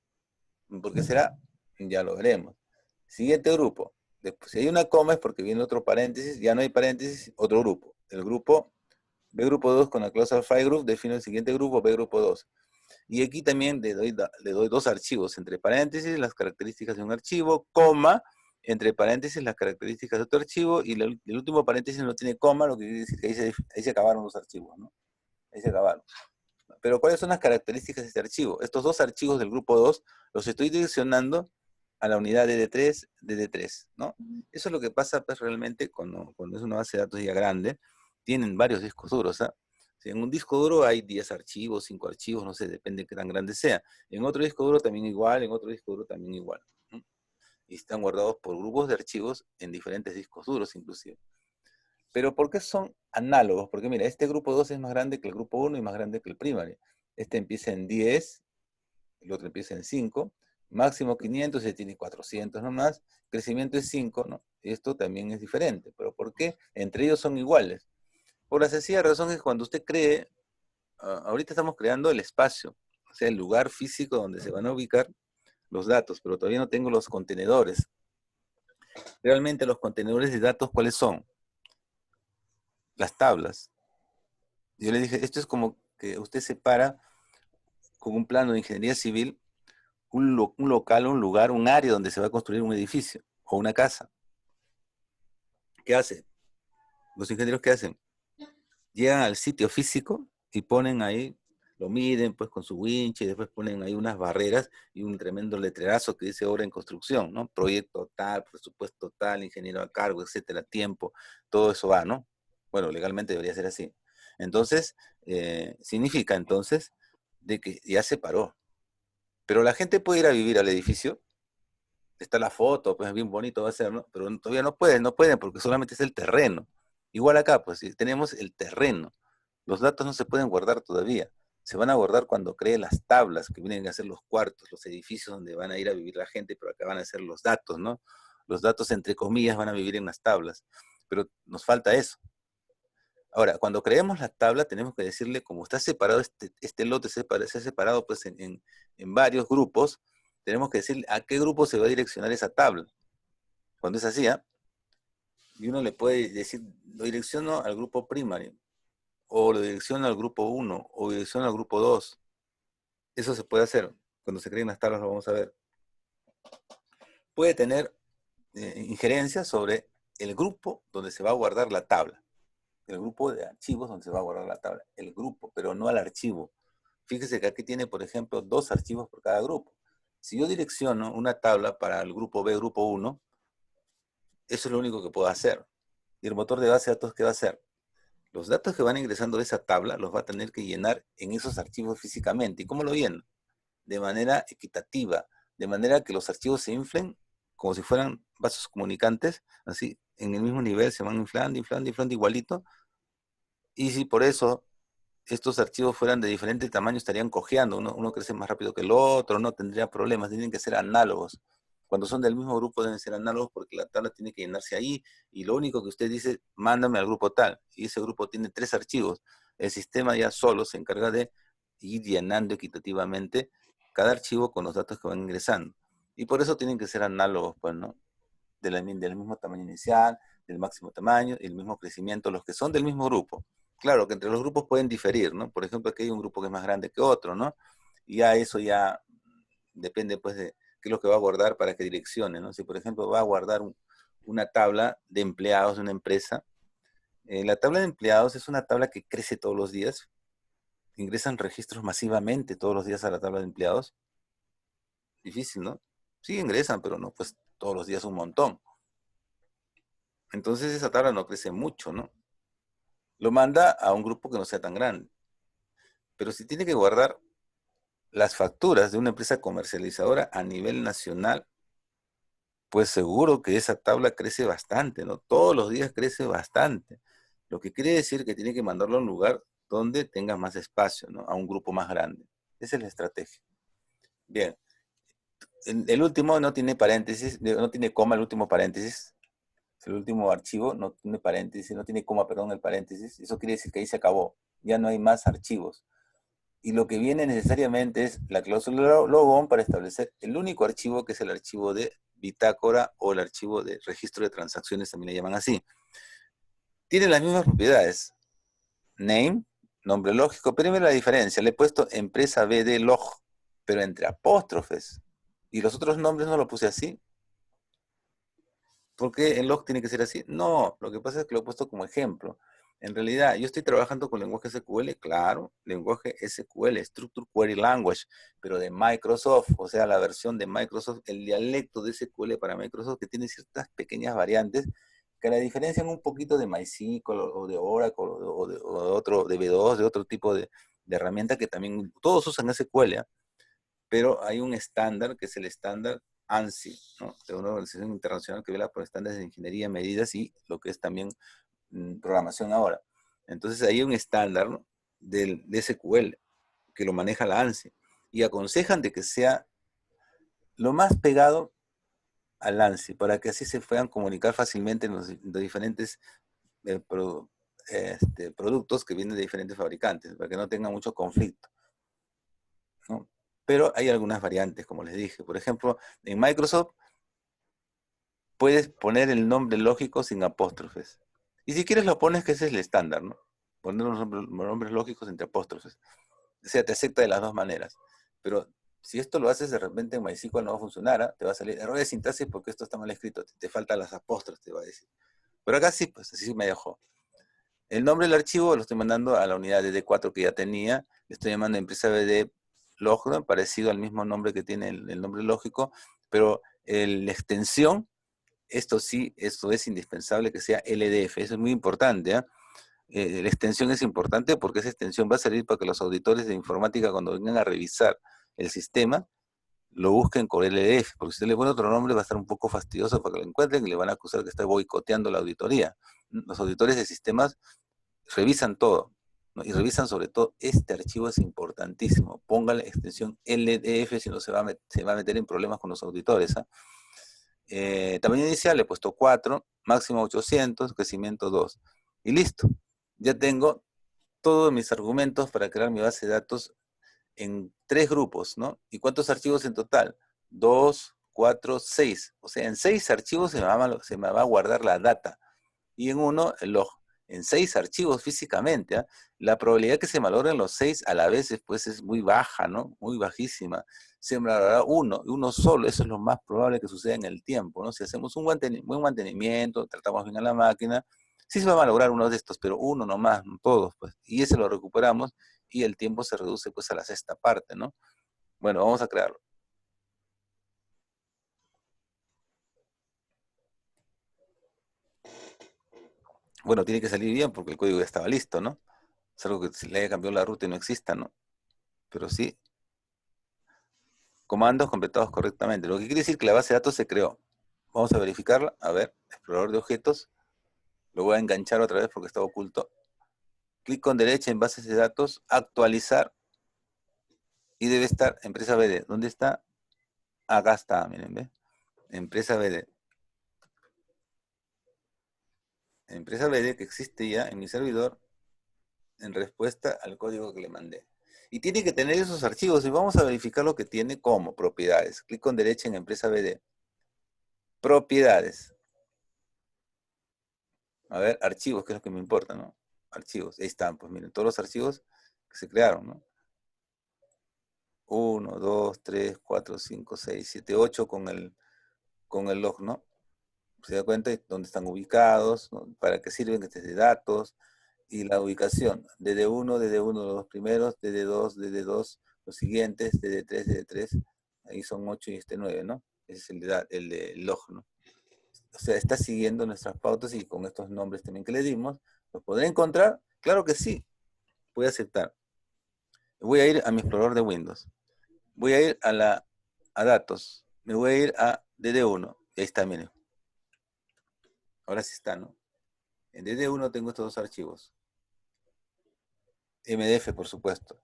¿Por qué será? Ya lo veremos. Siguiente grupo. Después, si hay una coma es porque viene otro paréntesis, ya no hay paréntesis, otro grupo. El grupo B grupo 2 con la cláusula file group define el siguiente grupo, B grupo 2. Y aquí también le doy dos archivos, entre paréntesis las características de un archivo, coma, entre paréntesis las características de otro archivo, y el último paréntesis no tiene coma, lo que quiere decir que ahí se acabaron los archivos, ¿no? Ahí se acabaron. Pero ¿cuáles son las características de este archivo? Estos dos archivos del grupo 2 los estoy direccionando a la unidad DD3, DD3, ¿no? Eso es lo que pasa pues, realmente cuando es una base de datos ya grande. Tienen varios discos duros, ¿ah? Si en un disco duro hay 10 archivos, 5 archivos, no sé, depende de qué tan grande sea. En otro disco duro también igual, en otro disco duro también igual. ¿No? Y están guardados por grupos de archivos en diferentes discos duros inclusive. Pero ¿por qué son análogos? Porque mira, este grupo 2 es más grande que el grupo 1 y más grande que el primario. Este empieza en 10, el otro empieza en 5, máximo 500, se tiene 400 nomás, crecimiento es 5, ¿no? Esto también es diferente. ¿Pero por qué? Entre ellos son iguales. Por la sencilla razón es que cuando usted cree, ahorita estamos creando el espacio, o sea, el lugar físico donde se van a ubicar los datos, pero todavía no tengo los contenedores. Realmente los contenedores de datos, ¿cuáles son? Las tablas. Yo le dije, esto es como que usted separa con un plano de ingeniería civil un local, un lugar, un área donde se va a construir un edificio o una casa. ¿Qué hace? Los ingenieros, ¿qué hacen? Llegan al sitio físico y ponen ahí, lo miden pues con su winch y después ponen ahí unas barreras y un tremendo letrerazo que dice obra en construcción, ¿no? Proyecto tal, presupuesto tal, ingeniero a cargo, etcétera, tiempo, todo eso va, ¿no? Bueno, legalmente debería ser así. Entonces, significa entonces de que ya se paró. Pero la gente puede ir a vivir al edificio, está la foto, pues bien bonito va a ser, ¿no? Pero todavía no pueden porque solamente es el terreno. Igual acá, pues si tenemos el terreno. Los datos no se pueden guardar todavía. Se van a guardar cuando cree las tablas, que vienen a ser los cuartos, los edificios donde van a ir a vivir la gente, pero acá van a ser los datos, ¿no? Los datos, entre comillas, van a vivir en las tablas. Pero nos falta eso. Ahora, cuando creemos la tabla, tenemos que decirle, como está separado este lote, se ha separado pues en varios grupos, tenemos que decir a qué grupo se va a direccionar esa tabla. Cuando es así, ¿ah? Y uno le puede decir, lo direcciono al grupo primario, o lo direcciono al grupo 1, o direcciono al grupo 2. Eso se puede hacer. Cuando se creen las tablas lo vamos a ver. Puede tener injerencia sobre el grupo donde se va a guardar la tabla. El grupo de archivos donde se va a guardar la tabla. El grupo, pero no al archivo. Fíjese que aquí tiene, por ejemplo, 2 archivos por cada grupo. Si yo direcciono una tabla para el grupo B, grupo 1, eso es lo único que puedo hacer. Y el motor de base de datos, ¿qué va a hacer? Los datos que van ingresando de esa tabla los va a tener que llenar en esos archivos físicamente. ¿Y cómo lo llena? De manera equitativa, de manera que los archivos se inflen como si fueran vasos comunicantes, así, en el mismo nivel se van inflando, inflando, inflando igualito. Y si por eso estos archivos fueran de diferente tamaño, estarían cojeando. Uno crece más rápido que el otro, no tendría problemas, tienen que ser análogos. Cuando son del mismo grupo deben ser análogos porque la tabla tiene que llenarse ahí y lo único que usted dice, mándame al grupo tal. Y ese grupo tiene 3 archivos. El sistema ya solo se encarga de ir llenando equitativamente cada archivo con los datos que van ingresando. Y por eso tienen que ser análogos, pues, ¿no? Del mismo tamaño inicial, del máximo tamaño y el mismo crecimiento, los que son del mismo grupo. Claro que entre los grupos pueden diferir, ¿no? Por ejemplo, aquí hay un grupo que es más grande que otro, ¿no? Y ya eso ya depende, pues, de qué es lo que va a guardar para qué direccione, ¿no? Si, por ejemplo, va a guardar una tabla de empleados de una empresa, la tabla de empleados es una tabla que crece todos los días, ingresan registros masivamente todos los días a la tabla de empleados. Difícil, ¿no? Sí ingresan, pero no, pues todos los días un montón. Entonces esa tabla no crece mucho, ¿no? Lo manda a un grupo que no sea tan grande. Pero si tiene que guardar las facturas de una empresa comercializadora a nivel nacional, pues seguro que esa tabla crece bastante, ¿no? Todos los días crece bastante. Lo que quiere decir que tiene que mandarlo a un lugar donde tenga más espacio, ¿no? A un grupo más grande. Esa es la estrategia. Bien. El último no tiene paréntesis, no tiene coma el último paréntesis. El último archivo no tiene paréntesis, no tiene coma, perdón, el paréntesis. Eso quiere decir que ahí se acabó. Ya no hay más archivos. Y lo que viene necesariamente es la cláusula logon para establecer el único archivo, que es el archivo de bitácora o el archivo de registro de transacciones, también le llaman así. Tiene las mismas propiedades. Name, nombre lógico, pero mira la diferencia. Le he puesto empresa BD log, pero entre apóstrofes. Y los otros nombres no lo puse así. ¿Por qué el log tiene que ser así? No, lo que pasa es que lo he puesto como ejemplo. En realidad, yo estoy trabajando con lenguaje SQL, claro, lenguaje SQL, Structure Query Language, pero de Microsoft, o sea, la versión de Microsoft, el dialecto de SQL para Microsoft, que tiene ciertas pequeñas variantes que la diferencian un poquito de MySQL o de Oracle o de otro, de B2, de otro tipo de herramienta que también todos usan SQL, ¿eh? Pero hay un estándar que es el estándar ANSI, ¿no? De una organización internacional que vela por estándares de ingeniería, medidas y lo que es también programación ahora. Entonces hay un estándar, ¿no? de SQL que lo maneja la ANSI y aconsejan de que sea lo más pegado al ANSI para que así se puedan comunicar fácilmente en los diferentes productos que vienen de diferentes fabricantes, para que no tenga mucho conflicto, ¿no? Pero hay algunas variantes, como les dije. Por ejemplo, en Microsoft puedes poner el nombre lógico sin apóstrofes. Y si quieres lo pones, que ese es el estándar, ¿no? Poner los nombres lógicos entre apóstrofes. O sea, te acepta de las dos maneras. Pero si esto lo haces de repente en MySQL no va a funcionar, ¿eh? Te va a salir error de sintaxis porque esto está mal escrito. Te faltan las apóstrofes, te va a decir. Pero acá sí, pues así me dejó. El nombre del archivo lo estoy mandando a la unidad DD4 que ya tenía. Le estoy llamando empresa BD log, ¿no? Parecido al mismo nombre que tiene el nombre lógico, pero la extensión, esto sí, esto es indispensable que sea LDF. Eso es muy importante, ¿eh? La extensión es importante porque esa extensión va a servir para que los auditores de informática, cuando vengan a revisar el sistema, lo busquen con LDF, porque si usted le pone otro nombre va a estar un poco fastidioso para que lo encuentren y le van a acusar que está boicoteando la auditoría. Los auditores de sistemas revisan todo, ¿no? Y revisan sobre todo este archivo, es importantísimo. Póngale extensión LDF, si no se va a meter en problemas con los auditores, ¿eh? Tamaño inicial le he puesto 4, máximo 800, crecimiento 2. Y listo. Ya tengo todos mis argumentos para crear mi base de datos en 3 grupos, ¿no? ¿Y cuántos archivos en total? 2, 4, 6. O sea, en 6 archivos se me va a guardar la data. Y en uno, el log. En 6 archivos físicamente, ¿eh? La probabilidad que se malogren los 6 a la vez pues, es muy baja, ¿no? Muy bajísima. Se malogrará uno solo, eso es lo más probable que suceda en el tiempo, ¿no? Si hacemos un buen mantenimiento, tratamos bien a la máquina, sí se va a malograr uno de estos, pero uno nomás, no todos, pues. Y ese lo recuperamos y el tiempo se reduce pues a la sexta parte, ¿no? Bueno, vamos a crearlo. Bueno, tiene que salir bien porque el código ya estaba listo, ¿no? Es algo que se le haya cambiado la ruta y no exista, ¿no? Pero sí, comandos completados correctamente. Lo que quiere decir que la base de datos se creó. Vamos a verificarla. A ver, explorador de objetos. Lo voy a enganchar otra vez porque estaba oculto. Clic con derecha en bases de datos, actualizar. Y debe estar empresa BD. ¿Dónde está? Acá está, miren, ¿ve? Empresa BD. Empresa BD que existe ya en mi servidor en respuesta al código que le mandé. Y tiene que tener esos archivos y vamos a verificar lo que tiene como propiedades. Clic con derecha en empresa BD. Propiedades. A ver, archivos, que es lo que me importa, ¿no? Archivos, ahí están, pues miren, todos los archivos que se crearon, ¿no? 1, 2, 3, 4, 5, 6, 7, 8 con el log, ¿no? Se da cuenta de dónde están ubicados, ¿no? Para qué sirven estos de datos, y la ubicación, DD1 los dos primeros, DD2 los siguientes, DD3, ahí son 8 y 9, ¿no? es el de log, ¿no? O sea, está siguiendo nuestras pautas y con estos nombres también que le dimos, ¿los podré encontrar? Claro que sí, voy a aceptar. Voy a ir a mi explorador de Windows. Voy a ir a datos. Me voy a ir a DD1. Y ahí está, miren. Ahora sí está, ¿no? En DD1 tengo estos dos archivos. MDF, por supuesto.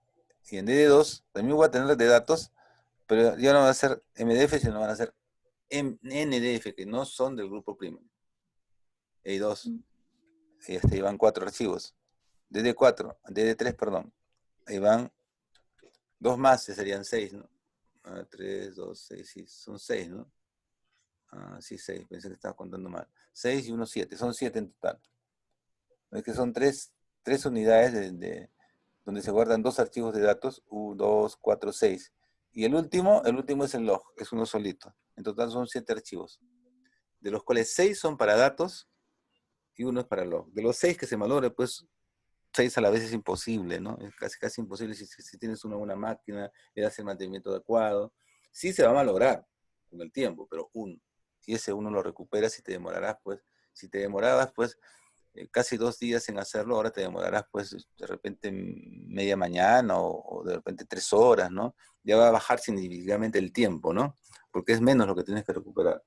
Y en DD2 también voy a tener de datos, pero ya no van a ser MDF, sino van a ser NDF, que no son del grupo primo. Hay dos. Y ahí van 4 archivos. DD4, DD3, perdón. Ahí van 2 más, que serían 6, ¿no? 3, 2, 6, sí, son 6, ¿no? Sí, 6, pensé que estaba contando mal. 6 y 1, 7, son 7 en total. Es que son 3 unidades donde se guardan 2 archivos de datos, 1, 2, 4, 6. Y el último es el log, es uno solito. En total son 7 archivos, de los cuales 6 son para datos y uno es para log. De los 6 que se malogre, pues 6 a la vez es imposible, ¿no? Es casi imposible si tienes una buena máquina, le das el mantenimiento adecuado. Sí se va a malograr con el tiempo, pero uno. Y ese uno lo recuperas y te demorarás, pues, si te demorabas, pues, casi 2 días en hacerlo, ahora te demorarás, pues, de repente media mañana o de repente 3 horas, ¿no? Ya va a bajar significativamente el tiempo, ¿no? Porque es menos lo que tienes que recuperar.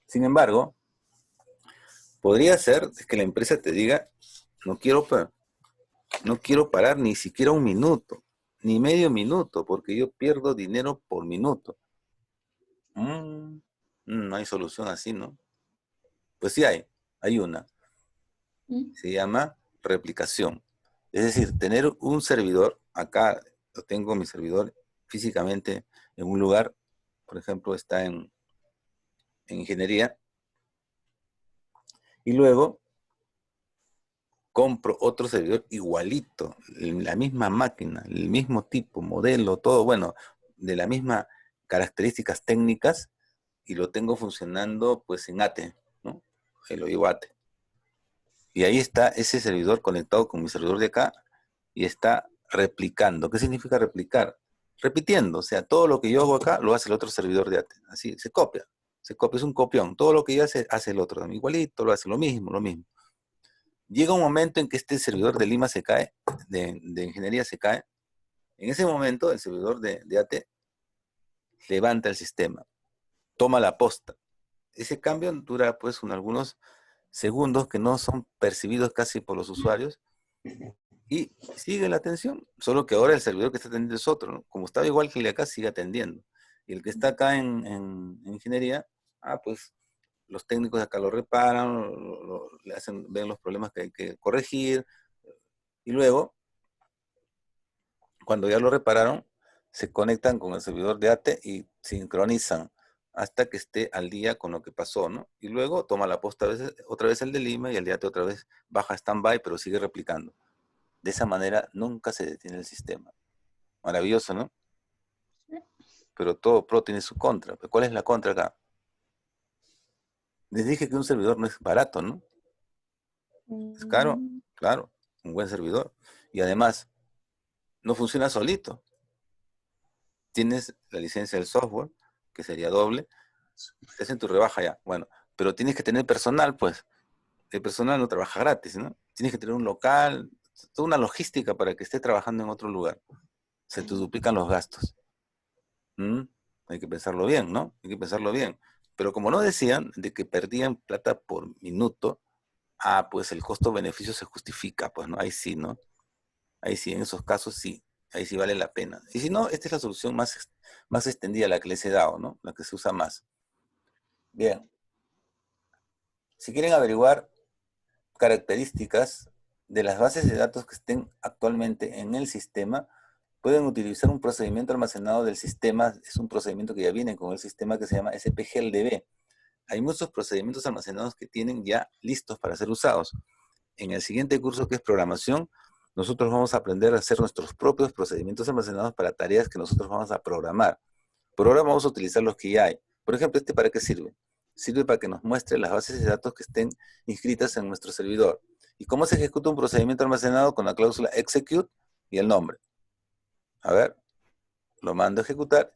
Sin embargo, podría ser que la empresa te diga, no quiero parar ni siquiera un minuto, ni medio minuto, porque yo pierdo dinero por minuto. No hay solución así, ¿no? Pues sí hay una. Se llama replicación. Es decir, tener un servidor, acá lo tengo mi servidor físicamente en un lugar, por ejemplo, está en ingeniería, y luego compro otro servidor igualito, la misma máquina, el mismo tipo, modelo, todo, bueno, de las mismas características técnicas, y lo tengo funcionando pues en ATE, ¿no? Lo llevo a ATE. Y ahí está ese servidor conectado con mi servidor de acá, y está replicando. ¿Qué significa replicar? Repitiendo, o sea, todo lo que yo hago acá lo hace el otro servidor de ATE. Así, se copia, es un copión. Todo lo que yo hace el otro, igualito, lo hace lo mismo, lo mismo. Llega un momento en que este servidor de Lima se cae, de ingeniería se cae. En ese momento, el servidor de AT levanta el sistema, toma la posta. Ese cambio dura pues algunos segundos que no son percibidos casi por los usuarios y sigue la atención, solo que ahora el servidor que está atendiendo es otro, ¿no? Como estaba igual que el de acá, sigue atendiendo. Y el que está acá en ingeniería, pues los técnicos de acá lo reparan, le ven los problemas que hay que corregir, y luego, cuando ya lo repararon, se conectan con el servidor de ATE y sincronizan hasta que esté al día con lo que pasó, ¿no? Y luego toma la posta otra vez el de Lima y el de ATE otra vez baja stand-by, pero sigue replicando. De esa manera nunca se detiene el sistema. Maravilloso, ¿no? Pero todo pro tiene su contra. ¿Pero cuál es la contra acá? Les dije que un servidor no es barato, ¿no? Es caro, claro, un buen servidor. Y además, no funciona solito. Tienes la licencia del software, que sería doble, te hacen tu rebaja ya. Bueno, pero tienes que tener personal, pues. El personal no trabaja gratis, ¿no? Tienes que tener un local, toda una logística para que esté trabajando en otro lugar. Se te duplican los gastos. Hay que pensarlo bien, ¿no? Hay que pensarlo bien. Pero como no decían de que perdían plata por minuto, pues el costo-beneficio se justifica, pues, ¿no? Ahí sí, ¿no? Ahí sí, en esos casos sí. Ahí sí vale la pena. Y si no, esta es la solución más extendida, la que les he dado, ¿no? La que se usa más. Bien. Si quieren averiguar características de las bases de datos que estén actualmente en el sistema, pueden utilizar un procedimiento almacenado del sistema. Es un procedimiento que ya viene con el sistema que se llama SPGLDB. Hay muchos procedimientos almacenados que tienen ya listos para ser usados. En el siguiente curso, que es programación, nosotros vamos a aprender a hacer nuestros propios procedimientos almacenados para tareas que nosotros vamos a programar. Por ahora vamos a utilizar los que ya hay. Por ejemplo, ¿para qué sirve? Sirve para que nos muestre las bases de datos que estén inscritas en nuestro servidor. ¿Y cómo se ejecuta un procedimiento almacenado? Con la cláusula execute y el nombre. A ver, lo mando a ejecutar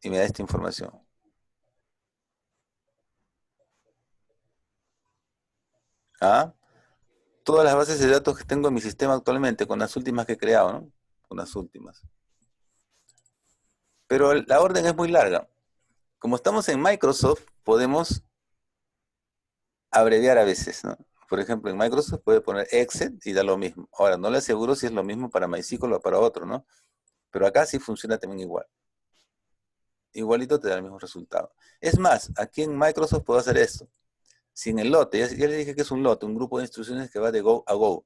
y me da esta información. ¿Ah? Todas las bases de datos que tengo en mi sistema actualmente, con las últimas que he creado, ¿no? Con las últimas. Pero la orden es muy larga. Como estamos en Microsoft, podemos abreviar a veces, ¿no? Por ejemplo, en Microsoft puede poner Excel y da lo mismo. Ahora, no le aseguro si es lo mismo para MySQL o para otro, ¿no? Pero acá sí funciona también igual. Igualito te da el mismo resultado. Es más, aquí en Microsoft puedo hacer esto. Si en el lote, ya le dije que es un lote, un grupo de instrucciones que va de Go a Go.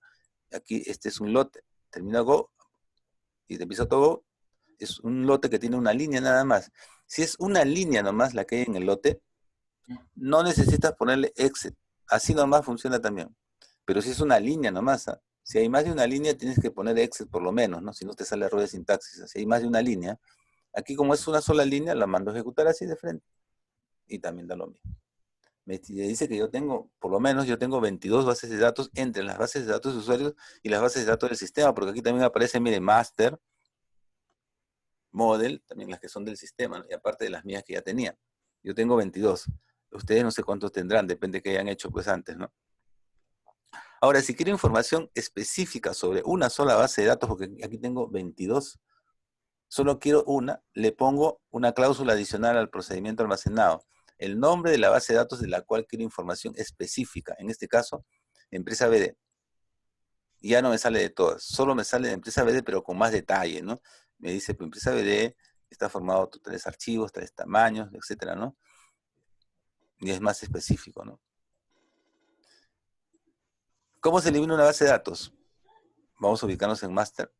Aquí este es un lote. Termina Go y te empieza todo Go. Es un lote que tiene una línea nada más. Si es una línea nomás la que hay en el lote, no necesitas ponerle exit. Así nomás funciona también. Pero si es una línea nomás, ¿ah? Si hay más de una línea, tienes que poner exit por lo menos, ¿no? Si no te sale error de sintaxis. Si hay más de una línea, aquí como es una sola línea, la mando a ejecutar así de frente. Y también da lo mismo. Me dice que yo tengo, por lo menos yo tengo 22 bases de datos entre las bases de datos de usuarios y las bases de datos del sistema, porque aquí también aparece, mire, master, model, también las que son del sistema, ¿no? Y aparte de las mías que ya tenía. Yo tengo 22. Ustedes no sé cuántos tendrán, depende de qué hayan hecho pues antes, ¿no? Ahora, si quiero información específica sobre una sola base de datos, porque aquí tengo 22, solo quiero una, le pongo una cláusula adicional al procedimiento almacenado. El nombre de la base de datos de la cual quiero información específica. En este caso, empresa BD. Ya no me sale de todas, solo me sale de empresa BD, pero con más detalle, ¿no? Me dice, pues empresa BD está formado por 3 archivos, 3 tamaños, etcétera, ¿no? Y es más específico, ¿no? ¿Cómo se elimina una base de datos? Vamos a ubicarnos en master.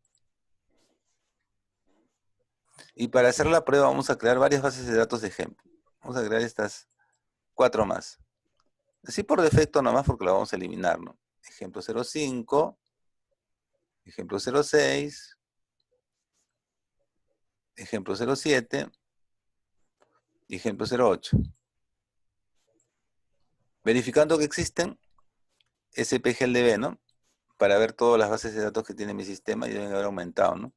Y para hacer la prueba vamos a crear varias bases de datos de ejemplo. Vamos a crear estas 4 más. Así por defecto nomás porque la vamos a eliminar, ¿no? Ejemplo 05, ejemplo 06, ejemplo 07 y ejemplo 08. Verificando que existen SPGLDB, ¿no? Para ver todas las bases de datos que tiene mi sistema y deben haber aumentado, ¿no?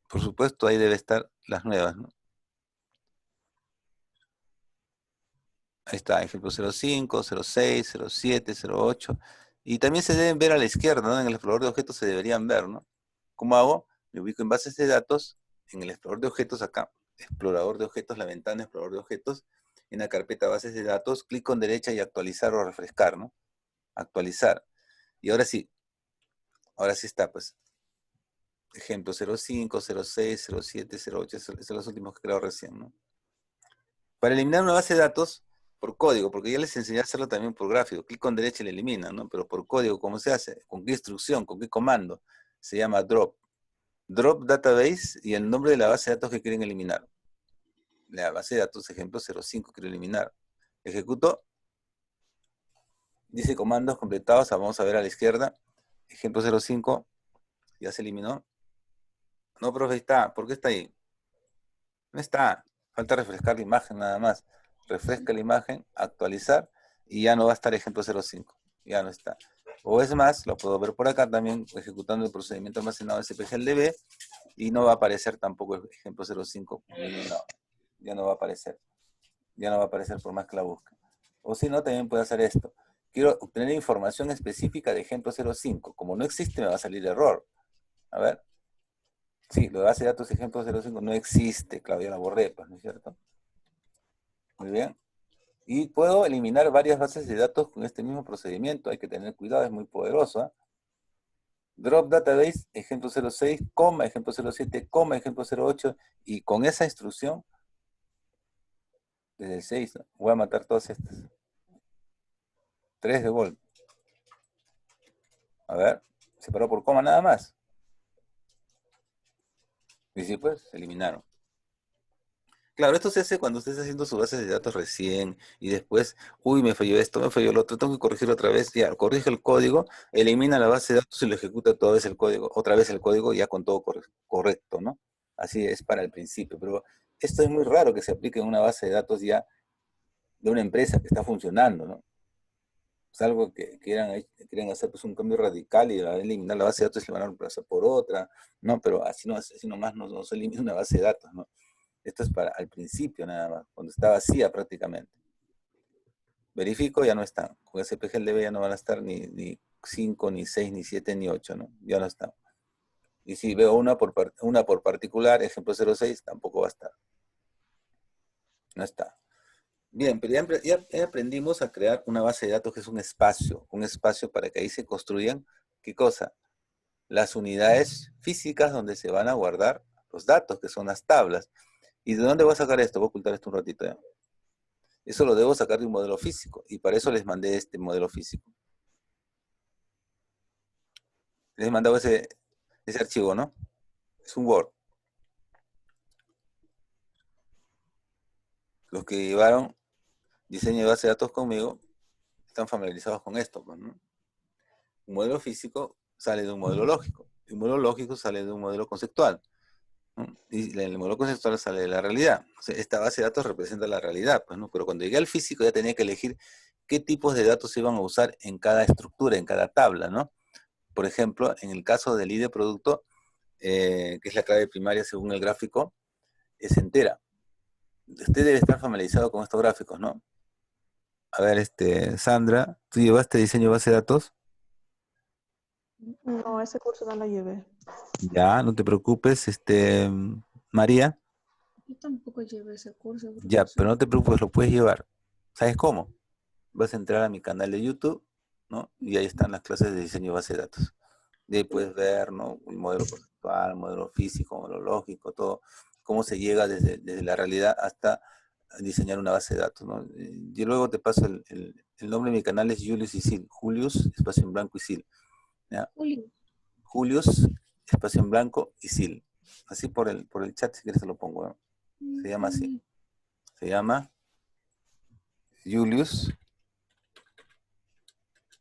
Por supuesto, ahí debe estar las nuevas, ¿no? Ahí está, ejemplo 05, 06, 07, 08. Y también se deben ver a la izquierda, ¿no? En el explorador de objetos se deberían ver, ¿no? ¿Cómo hago? Me ubico en bases de datos, en el explorador de objetos acá, explorador de objetos, la ventana explorador de objetos, en la carpeta bases de datos, clic con derecha y actualizar o refrescar, ¿no? Actualizar. Y ahora sí está, pues. Ejemplo 05, 06, 07, 08, esos son los últimos que creo recién, ¿no? Para eliminar una base de datos, por código, porque ya les enseñé a hacerlo también por gráfico, clic con derecha y le elimina, ¿no? Pero por código, ¿cómo se hace? ¿Con qué instrucción? ¿Con qué comando? Se llama drop. Drop database y el nombre de la base de datos que quieren eliminar. La base de datos, ejemplo 05, quiero eliminar. Ejecuto. Dice comandos completados, vamos a ver a la izquierda. Ejemplo 05, ya se eliminó. No, profe, está. ¿Por qué está ahí? No está. Falta refrescar la imagen nada más. Refresca la imagen, actualizar, y ya no va a estar ejemplo 05. Ya no está. O es más, lo puedo ver por acá también, ejecutando el procedimiento almacenado SPGLDB, y no va a aparecer tampoco el ejemplo 05. No, ya no va a aparecer. Ya no va a aparecer por más que la busque. O si no, también puede hacer esto. Quiero obtener información específica de ejemplo 05. Como no existe, me va a salir error. A ver. Sí, lo de base de datos ejemplo 05 no existe. Claudia la borré, pues, ¿no es cierto? Muy bien. Y puedo eliminar varias bases de datos con este mismo procedimiento. Hay que tener cuidado, es muy poderoso, ¿eh? Drop database, ejemplo 06, coma, ejemplo 07, coma, ejemplo 08. Y con esa instrucción, desde el 6, ¿no? Voy a matar todas estas. 3 de golpe. A ver, separó por coma nada más. Y sí, pues, se eliminaron. Claro, esto se hace cuando usted está haciendo su base de datos recién y después, uy, me falló esto, me falló lo otro, tengo que corregir otra vez, ya, corrige el código, elimina la base de datos y lo ejecuta otra vez el código ya con todo correcto, ¿no? Así es para el principio, pero esto es muy raro que se aplique en una base de datos ya de una empresa que está funcionando, ¿no? Es algo que quieran hacer pues un cambio radical y eliminar la base de datos y la van a reemplazar por otra, ¿no? Pero así nomás no se elimina una base de datos, ¿no? Esto es para al principio nada más, cuando está vacía prácticamente. Verifico, ya no están. Con SPGLB ya no van a estar ni 5, ni 6, ni 7, ni 8, ¿no? Ya no están. Y si veo una por particular, ejemplo 06, tampoco va a estar. No está. Bien, pero ya aprendimos a crear una base de datos que es un espacio para que ahí se construyan, ¿qué cosa? Las unidades físicas donde se van a guardar los datos, que son las tablas. ¿Y de dónde voy a sacar esto? Voy a ocultar esto un ratito ya. Eso lo debo sacar de un modelo físico, y para eso les mandé este modelo físico. Les he mandado ese archivo, ¿no? Es un Word. Los que llevaron diseño de base de datos conmigo están familiarizados con esto, pues, ¿no? Un modelo físico sale de un modelo lógico, y un modelo lógico sale de un modelo conceptual, ¿no? Y el modelo conceptual sale de la realidad. O sea, esta base de datos representa la realidad, pues, ¿no? Pero cuando llegué al físico ya tenía que elegir qué tipos de datos se iban a usar en cada estructura, en cada tabla, ¿no? Por ejemplo, en el caso del ID de producto, que es la clave primaria según el gráfico, es entera. Usted debe estar familiarizado con estos gráficos, ¿no? A ver, Sandra, ¿tú llevaste diseño de base de datos? No, ese curso no lo llevé. Ya, no te preocupes, María, Yo tampoco llevé ese curso, ya, profesor. pero no te preocupes, lo puedes llevar. ¿Sabes cómo? Vas a entrar a mi canal de YouTube, ¿no? Y ahí están las clases de diseño de base de datos. De ahí puedes ver, ¿no? El modelo conceptual, el modelo físico, modelo lógico, todo, cómo se llega desde la realidad hasta diseñar una base de datos, ¿no? Y luego te paso el nombre de mi canal es Julius Isil, Julius, espacio en blanco Isil, ¿ya? Julio. Julius, espacio en blanco Isil. Así por el chat, si quieres se lo pongo, ¿no? Se llama así. Julio. Se llama Julius,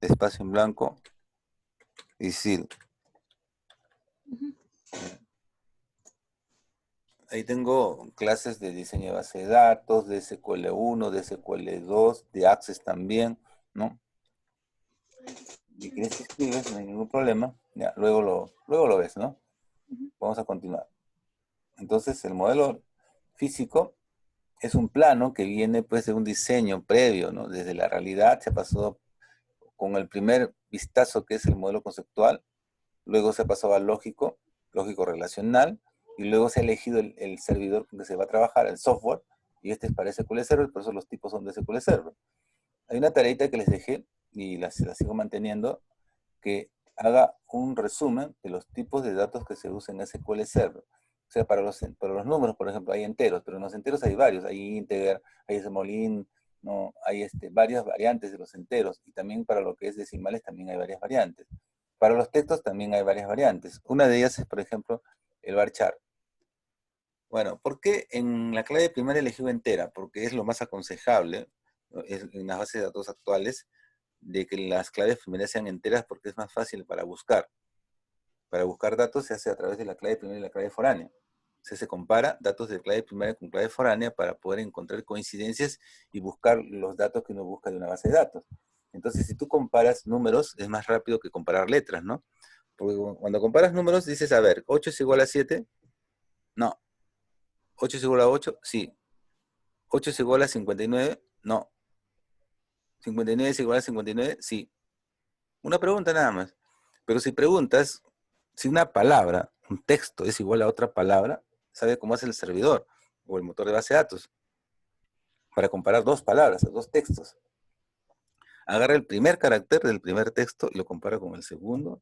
espacio en blanco Isil. Ujú. Ahí tengo clases de diseño de base de datos, de SQL1, de SQL2, de Access también, ¿no? Y quieres que escribes, no hay ningún problema. Ya, luego lo ves, ¿no? Ujú. Vamos a continuar. Entonces, el modelo físico es un plano que viene pues de un diseño previo, ¿no? Desde la realidad se pasó con el primer vistazo que es el modelo conceptual, luego se pasó al lógico relacional, y luego se ha elegido el servidor con que se va a trabajar, el software, y este es para SQL Server, por eso los tipos son de SQL Server. Hay una tareita que les dejé, y la sigo manteniendo, que haga un resumen de los tipos de datos que se usan en SQL Server. O sea, para los números, por ejemplo, hay enteros, pero en los enteros hay varios, hay integer, hay smolin, ¿no? Hay varias variantes de los enteros, y también para lo que es decimales también hay varias variantes. Para los textos también hay varias variantes. Una de ellas es, por ejemplo, el varchar. Bueno, ¿por qué en la clave primaria elegí entera? Porque es lo más aconsejable, ¿no? En las bases de datos actuales, de que las claves primarias sean enteras porque es más fácil para buscar. Para buscar datos se hace a través de la clave primaria y la clave foránea. O sea, se compara datos de clave primaria con clave foránea para poder encontrar coincidencias y buscar los datos que uno busca de una base de datos. Entonces, si tú comparas números, es más rápido que comparar letras, ¿no? Porque cuando comparas números, dices, a ver, 8 es igual a 7, no. 8 es igual a 8, sí. 8 es igual a 59, no. 59 es igual a 59, sí. Una pregunta nada más. Pero si preguntas, si una palabra, un texto es igual a otra palabra, ¿sabe cómo hace el servidor o el motor de base de datos? Para comparar dos palabras, dos textos. Agarra el primer carácter del primer texto y lo compara con el segundo,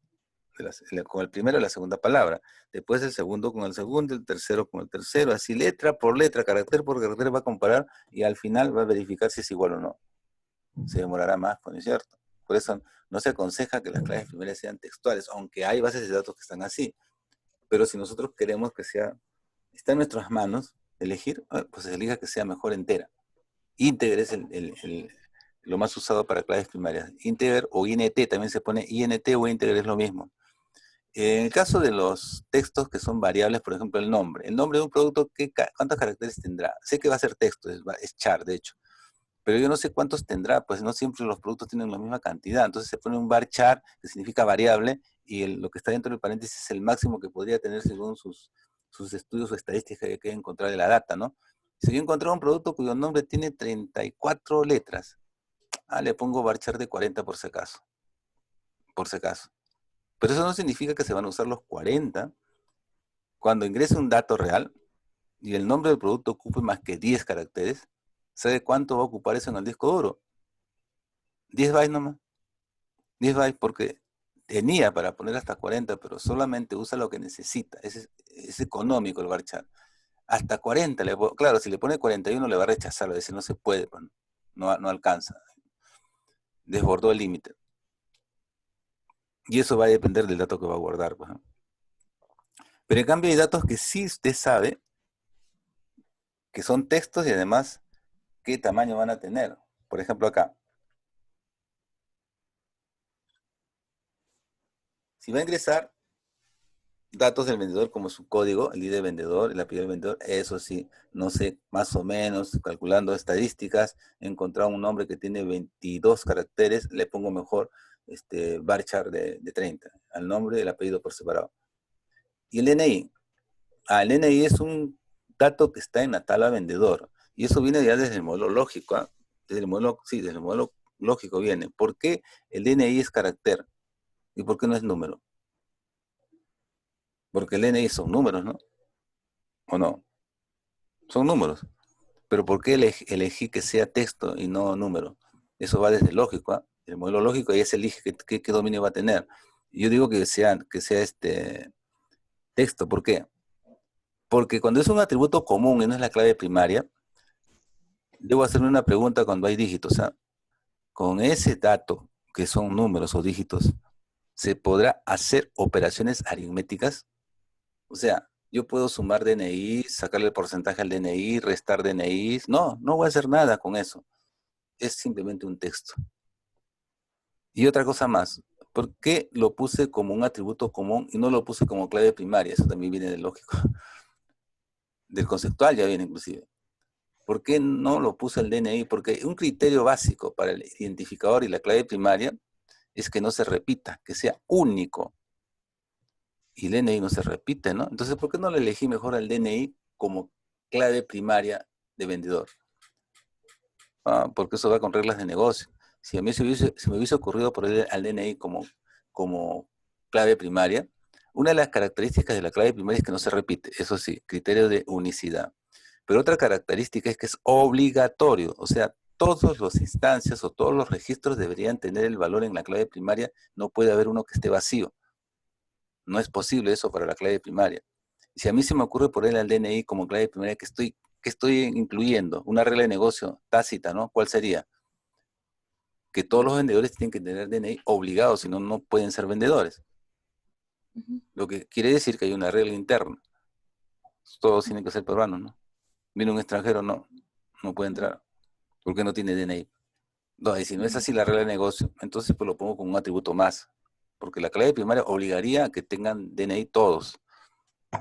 con el primero de la segunda palabra. Después el segundo con el segundo, el tercero con el tercero, así letra por letra, carácter por carácter va a comparar, y al final va a verificar si es igual o no. Se demorará más, pues, ¿no es cierto? Por eso no se aconseja que las claves primarias sean textuales, aunque hay bases de datos que están así. Pero si nosotros queremos que está en nuestras manos elegir, pues elija que sea mejor entera. Integer es lo más usado para claves primarias. Integer o INT, también se pone INT o integer, es lo mismo. En el caso de los textos que son variables, por ejemplo, el nombre de un producto, ¿cuántos caracteres tendrá? Sé que va a ser texto, es char, de hecho, pero yo no sé cuántos tendrá, pues no siempre los productos tienen la misma cantidad. Entonces se pone un varchar, que significa variable, y lo que está dentro del paréntesis es el máximo que podría tener según sus estudios o estadísticas que hay que encontrar de la data, ¿no? Si yo encontré un producto cuyo nombre tiene 34 letras, le pongo varchar de 40 por si acaso, por si acaso. Pero eso no significa que se van a usar los 40 cuando ingrese un dato real y el nombre del producto ocupe más que 10 caracteres. ¿Sabe cuánto va a ocupar eso en el disco duro? 10 bytes nomás. 10 bytes porque tenía para poner hasta 40, pero solamente usa lo que necesita. Es económico el varchar. Hasta 40, claro, si le pone 41 le va a rechazar, le va a decir no se puede, pues, no alcanza. Desbordó el límite. Y eso va a depender del dato que va a guardar, pues, ¿no? Pero en cambio hay datos que sí usted sabe que son textos y además qué tamaño van a tener. Por ejemplo acá. Si va a ingresar datos del vendedor como su código, el ID del vendedor, el apellido del vendedor, eso sí, no sé, más o menos, calculando estadísticas, he encontrado un nombre que tiene 22 caracteres, le pongo mejor varchar de 30, al nombre, el apellido por separado. Y el DNI. El DNI es un dato que está en la tabla vendedor, y eso viene ya desde el modelo lógico, ¿eh? Desde el modelo lógico viene. ¿Por qué el DNI es carácter? ¿Y por qué no es número? Porque el DNI son números, ¿no? ¿O no? Son números. Pero ¿por qué elegí que sea texto y no número? Eso va desde el lógico, ¿ah? El modelo lógico ahí se elige qué dominio va a tener. Y yo digo que sea texto. ¿Por qué? Porque cuando es un atributo común y no es la clave primaria, debo hacerme una pregunta cuando hay dígitos, ¿ah? Con ese dato, que son números o dígitos, ¿se podrá hacer operaciones aritméticas? O sea, yo puedo sumar DNI, sacarle el porcentaje al DNI, restar DNI. No voy a hacer nada con eso. Es simplemente un texto. Y otra cosa más, ¿por qué lo puse como un atributo común y no lo puse como clave primaria? Eso también viene del lógico, del conceptual ya viene inclusive. ¿Por qué no lo puse el DNI? Porque un criterio básico para el identificador y la clave primaria es que no se repita, que sea único. Y el DNI no se repite, ¿no? Entonces, ¿por qué no le elegí mejor al DNI como clave primaria de vendedor? Porque eso va con reglas de negocio. Si a mí se me hubiese ocurrido poner al DNI como clave primaria, una de las características de la clave primaria es que no se repite, eso sí, criterio de unicidad. Pero otra característica es que es obligatorio, o sea, todas las instancias o todos los registros deberían tener el valor en la clave primaria, no puede haber uno que esté vacío. No es posible eso para la clave primaria. Si a mí se me ocurre poner al DNI como clave primaria, que estoy incluyendo? Una regla de negocio tácita, ¿no? ¿Cuál sería? Que todos los vendedores tienen que tener DNI obligados, si no, no pueden ser vendedores. Lo que quiere decir que hay una regla interna. Todos tienen que ser peruanos, ¿no? Viene un extranjero, no puede entrar, porque no tiene DNI. No, y si no es así la regla de negocio, entonces pues lo pongo como un atributo más, porque la clave primaria obligaría a que tengan DNI todos.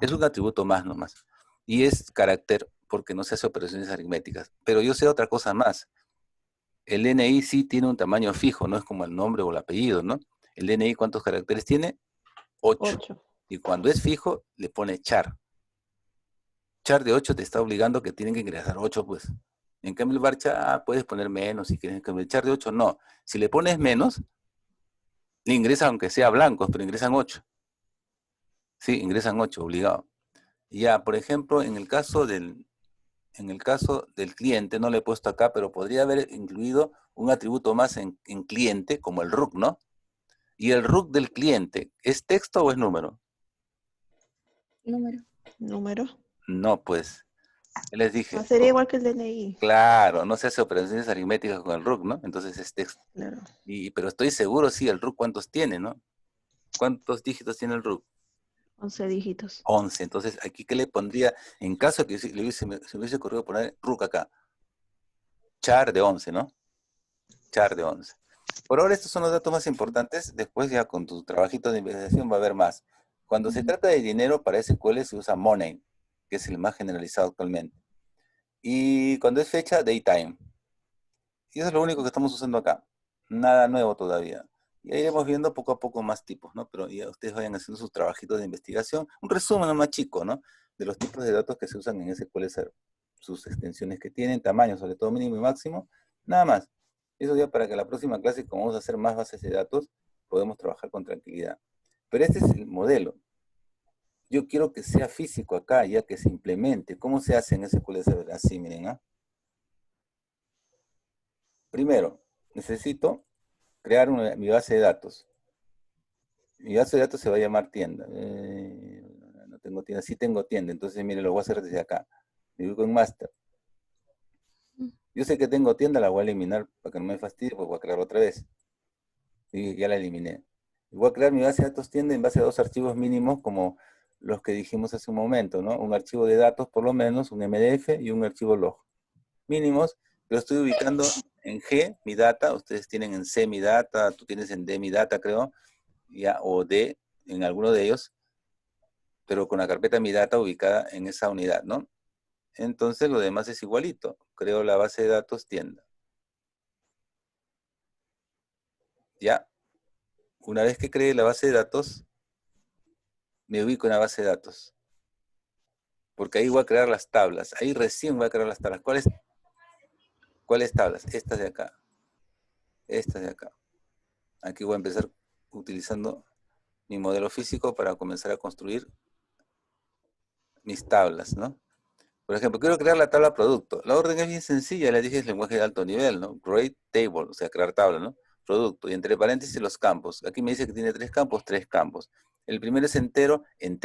Es un atributo más nomás. Y es carácter porque no se hace operaciones aritméticas. Pero yo sé otra cosa más. El DNI sí tiene un tamaño fijo, no es como el nombre o el apellido, ¿no? El DNI, ¿cuántos caracteres tiene? 8. 8. Y cuando es fijo, le pone char. Char de 8 te está obligando que tienen que ingresar 8, pues. En cambio, el varchar puedes poner menos si quieres. En cambio, el char de 8 no. Si le pones menos, le ingresa aunque sea blancos, pero ingresan 8. Sí, ingresan 8, obligado. Ya, por ejemplo, en el caso del cliente, no le he puesto acá, pero podría haber incluido un atributo más en cliente, como el RUC, ¿no? Y el RUC del cliente, ¿es texto o es número? Número. Número. No, pues, ya les dije, Sería igual que el DNI. claro, no se hace operaciones aritméticas con el RUC, ¿no? Entonces es texto. Claro. Pero estoy seguro, sí, el RUC cuántos tiene, ¿no? ¿Cuántos dígitos tiene el RUC? 11 dígitos. 11. Entonces, aquí, ¿qué le pondría? En caso que se me hubiese ocurrido poner RUC acá, char de 11, ¿no? Char de 11. Por ahora estos son los datos más importantes, después ya con tu trabajito de investigación va a haber más. Cuando se trata de dinero para SQL se usa money, que es el más generalizado actualmente. Y cuando es fecha, daytime. Y eso es lo único que estamos usando acá. Nada nuevo todavía. Y ahí iremos viendo poco a poco más tipos, ¿no? Pero ya ustedes vayan haciendo sus trabajitos de investigación. Un resumen más chico, ¿no? de los tipos de datos que se usan en SQL Server. Sus extensiones que tienen, tamaño, sobre todo mínimo y máximo, nada más. Eso ya para que la próxima clase, como vamos a hacer más bases de datos, podemos trabajar con tranquilidad. Pero este es el modelo. Yo quiero que sea físico acá, ya que se implemente. ¿Cómo se hace en SQL Server? Así, miren, ¿ah? Primero, necesito crear mi base de datos. Mi base de datos se va a llamar tienda. No tengo tienda, sí tengo tienda. Entonces, mire, lo voy a hacer desde acá. Me ubico en master. Yo sé que tengo tienda, la voy a eliminar para que no me fastidie, pues voy a crear otra vez. Y ya la eliminé. Y voy a crear mi base de datos tienda en base a 2 archivos mínimos como los que dijimos hace un momento, ¿no? Un archivo de datos por lo menos, un MDF y un archivo log. Mínimos, lo estoy ubicando en G, mi data, ustedes tienen en C mi data, tú tienes en D mi data, creo, ya, o D en alguno de ellos, pero con la carpeta mi data ubicada en esa unidad, ¿no? Entonces lo demás es igualito. Creo la base de datos tienda. Ya. Una vez que cree la base de datos, me ubico en la base de datos. Porque ahí voy a crear las tablas. Ahí recién voy a crear las tablas. ¿Cuáles tablas? Estas de acá. Estas de acá. Aquí voy a empezar utilizando mi modelo físico para comenzar a construir mis tablas, ¿no? Por ejemplo, quiero crear la tabla producto. La orden es bien sencilla, le dije es lenguaje de alto nivel, ¿no? Create table, o sea, crear tabla, ¿no? Producto, y entre paréntesis los campos. Aquí me dice que tiene 3 campos, 3 campos. El primero es entero, int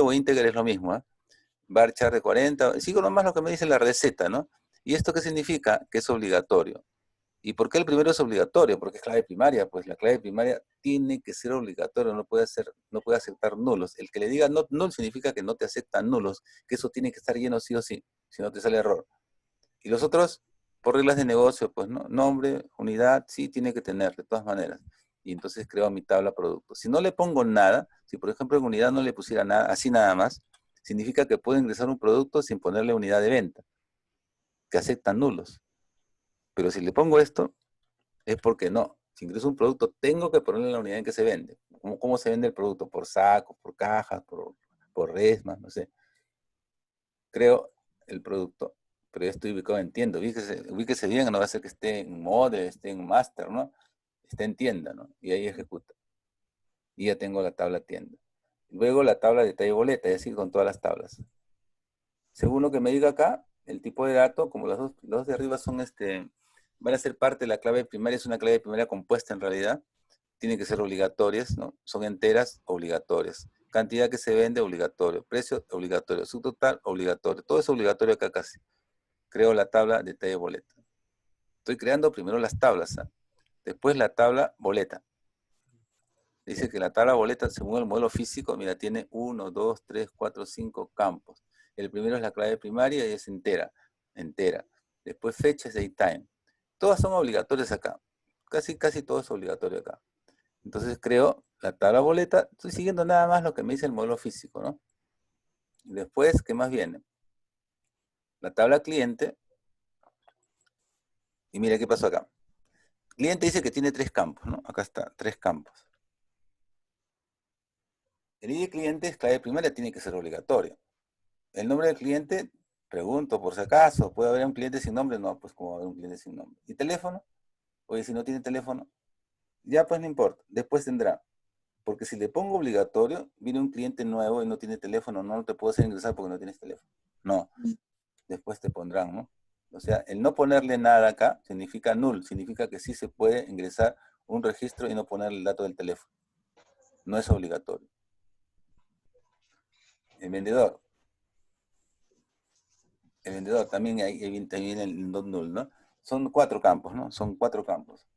o integer es lo mismo, ¿eh? Varchar de 40, sigo nomás lo que me dice la receta, ¿no? ¿Y esto qué significa? Que es obligatorio. ¿Y por qué el primero es obligatorio? Porque es clave primaria, pues la clave primaria tiene que ser obligatoria, no puede aceptar nulos. El que le diga no, null significa que no te aceptan nulos, que eso tiene que estar lleno sí o sí, si no te sale error. Y los otros, por reglas de negocio, pues no, nombre, unidad, sí tiene que tener, de todas maneras. Y entonces creo mi tabla producto. Si no le pongo nada, si por ejemplo en unidad no le pusiera nada, así nada más, significa que puedo ingresar un producto sin ponerle unidad de venta, que aceptan nulos. Pero si le pongo esto, es porque no. Si ingreso un producto, tengo que ponerle la unidad en que se vende. ¿Cómo se vende el producto? Por sacos, por cajas, por resmas, no sé. Creo el producto, pero ya estoy ubicado en tienda. Ubíquese bien, no va a ser que esté en Mode, esté en Master, ¿no? Esté en tienda, ¿no? Y ahí ejecuta. Y ya tengo la tabla tienda. Luego la tabla de detalle boleta, y así con todas las tablas. Según lo que me diga acá, el tipo de dato, como los dos de arriba son van a ser parte de la clave primaria, es una clave primaria compuesta en realidad, tienen que ser obligatorias, ¿no? Son enteras, obligatorias. Cantidad que se vende, obligatorio. Precio, obligatorio. Subtotal, obligatorio. Todo es obligatorio acá casi. Creo la tabla detalle boleta. Estoy creando primero las tablas, ¿eh? Después la tabla boleta. Dice que la tabla boleta, según el modelo físico, mira, tiene 1, 2, 3, 4, 5 campos. El primero es la clave primaria y es entera. Entera. Después fecha es datetime. Todas son obligatorias acá. Casi todo es obligatorio acá. Entonces creo la tabla boleta. Estoy siguiendo nada más lo que me dice el modelo físico, ¿no? Y después, ¿qué más viene? La tabla cliente. Y mira qué pasó acá. Cliente dice que tiene 3 campos, ¿no? Acá está, 3 campos. El ID de cliente es clave primaria, tiene que ser obligatorio. El nombre del cliente, pregunto por si acaso, ¿puede haber un cliente sin nombre? No, pues como haber un cliente sin nombre. ¿Y teléfono? Oye, si no tiene teléfono, ya pues no importa, después tendrá. Porque si le pongo obligatorio, viene un cliente nuevo y no tiene teléfono, no te puedo hacer ingresar porque no tienes teléfono. No, después te pondrán, ¿no? O sea, el no ponerle nada acá significa null, significa que sí se puede ingresar un registro y no ponerle el dato del teléfono. No es obligatorio. El vendedor. El vendedor también viene el not null, ¿no? Son 4 campos, ¿no? Son 4 campos.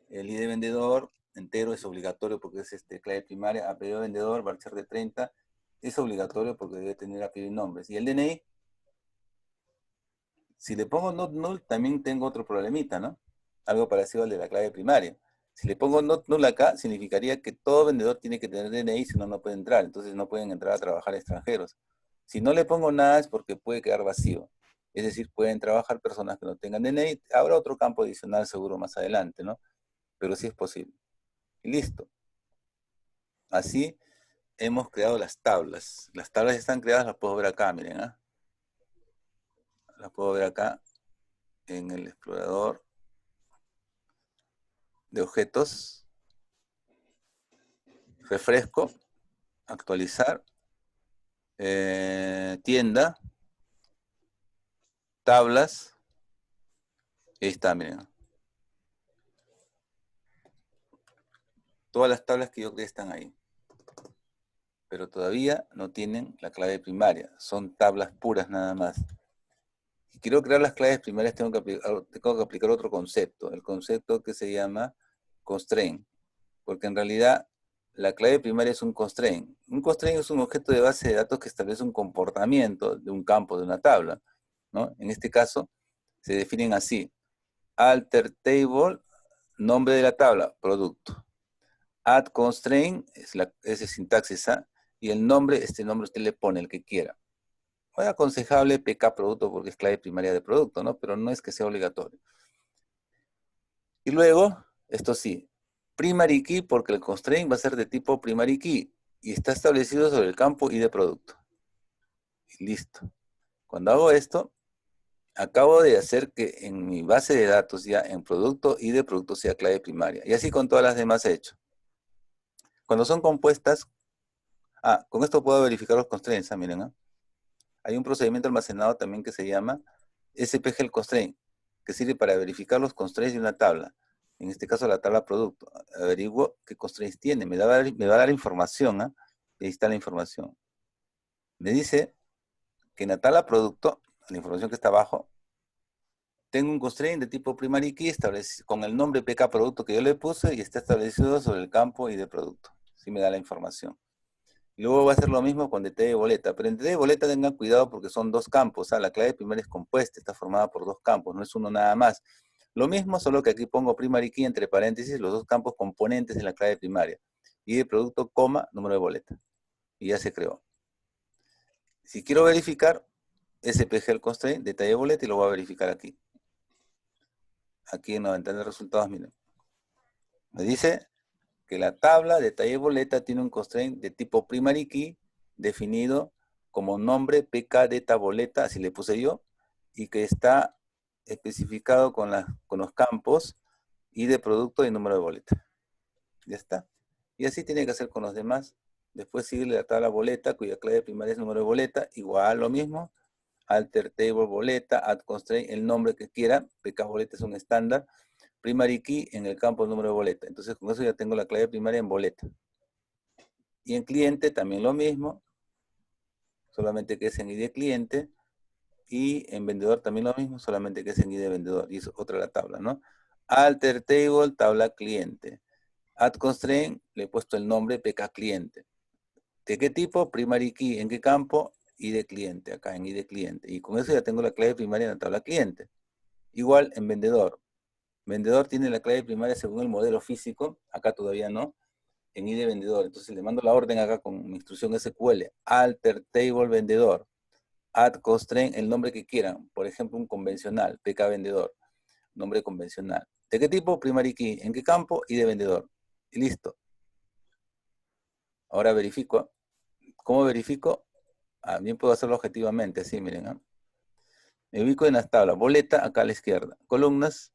El ID de vendedor entero es obligatorio porque es clave primaria. Apellido de vendedor, varchar de 30, es obligatorio porque debe tener apellido y nombres. Y el DNI, si le pongo not null, también tengo otro problemita, ¿no? Algo parecido al de la clave primaria. Si le pongo not null acá, significaría que todo vendedor tiene que tener DNI, si no, no puede entrar. Entonces no pueden entrar a trabajar extranjeros. Si no le pongo nada es porque puede quedar vacío. Es decir, pueden trabajar personas que no tengan DNI. Habrá otro campo adicional seguro más adelante, ¿no? Pero sí es posible. Y listo. Así hemos creado las tablas. Las tablas ya están creadas, las puedo ver acá, miren, ¿ah? Las puedo ver acá en el explorador de objetos. Refresco, actualizar, tienda, tablas, y ahí está, miren. Todas las tablas que yo creé están ahí. Pero todavía no tienen la clave primaria. Son tablas puras nada más. Si quiero crear las claves primarias, tengo que aplicar otro concepto. El concepto que se llama constraint. Porque en realidad la clave primaria es un constraint. Un constraint es un objeto de base de datos que establece un comportamiento de un campo, de una tabla, ¿no? En este caso, se definen así. Alter table, nombre de la tabla, producto. Add constraint, es el sintaxis A, y el nombre, este nombre usted le pone el que quiera. Es aconsejable PK producto porque es clave primaria de producto, ¿no? Pero no es que sea obligatorio. Y luego, esto sí, primary key porque el constraint va a ser de tipo primary key y está establecido sobre el campo y de producto. Y listo. Cuando hago esto, acabo de hacer que en mi base de datos ya en producto y de producto sea clave primaria. Y así con todas las demás he hecho. Cuando son compuestas, con esto puedo verificar los constraints, miren, ¿no? Hay un procedimiento almacenado también que se llama SPGL constraint, que sirve para verificar los constraints de una tabla. En este caso la tabla producto. Averiguo qué constraints tiene, me va a dar información, ¿ah? Ahí está la información. Me dice que en la tabla producto, la información que está abajo, tengo un constraint de tipo primary key con el nombre PK producto que yo le puse y está establecido sobre el campo y de producto. Sí me da la información. Y luego va a hacer lo mismo con detalle de boleta. Pero en detalle de boleta tengan cuidado porque son dos campos. La clave primaria es compuesta, está formada por dos campos, no es uno nada más. Lo mismo, solo que aquí pongo primary key entre paréntesis, los dos campos componentes de la clave primaria. Y de producto, coma, número de boleta. Y ya se creó. Si quiero verificar, SPGL constraint, detalle de boleta, y lo voy a verificar aquí. Aquí en la ventana de resultados, miren. Me dice que la tabla detalle boleta tiene un constraint de tipo primary key definido como nombre pk data boleta, así le puse yo, y que está especificado con los campos y de producto y número de boleta. Ya está. Y así tiene que hacer con los demás. Después sigue la tabla boleta, cuya clave primaria es número de boleta, igual lo mismo. Alter table boleta, add constraint, el nombre que quiera, pk boleta es un estándar. Primary key en el campo número de boleta. Entonces con eso ya tengo la clave primaria en boleta. Y en cliente también lo mismo, solamente que es en ID de cliente. Y en vendedor también lo mismo, solamente que es en ID de vendedor. Y es otra la tabla, ¿no? Alter table, tabla cliente. Add constraint, le he puesto el nombre PK cliente. ¿De qué tipo? Primary key. ¿En qué campo? ID cliente, acá en ID cliente. Y con eso ya tengo la clave primaria en la tabla cliente. Igual en vendedor. Vendedor tiene la clave primaria según el modelo físico, acá todavía no, en ID vendedor. Entonces le mando la orden acá con mi instrucción SQL, alter table vendedor, add constraint, el nombre que quieran, por ejemplo un convencional, PK vendedor, nombre convencional. ¿De qué tipo? Primary key. ¿En qué campo? ID vendedor. Y listo. Ahora verifico. ¿Cómo verifico? Bien puedo hacerlo objetivamente, así miren. ¿Eh? Me ubico en las tablas. Boleta, acá a la izquierda. Columnas,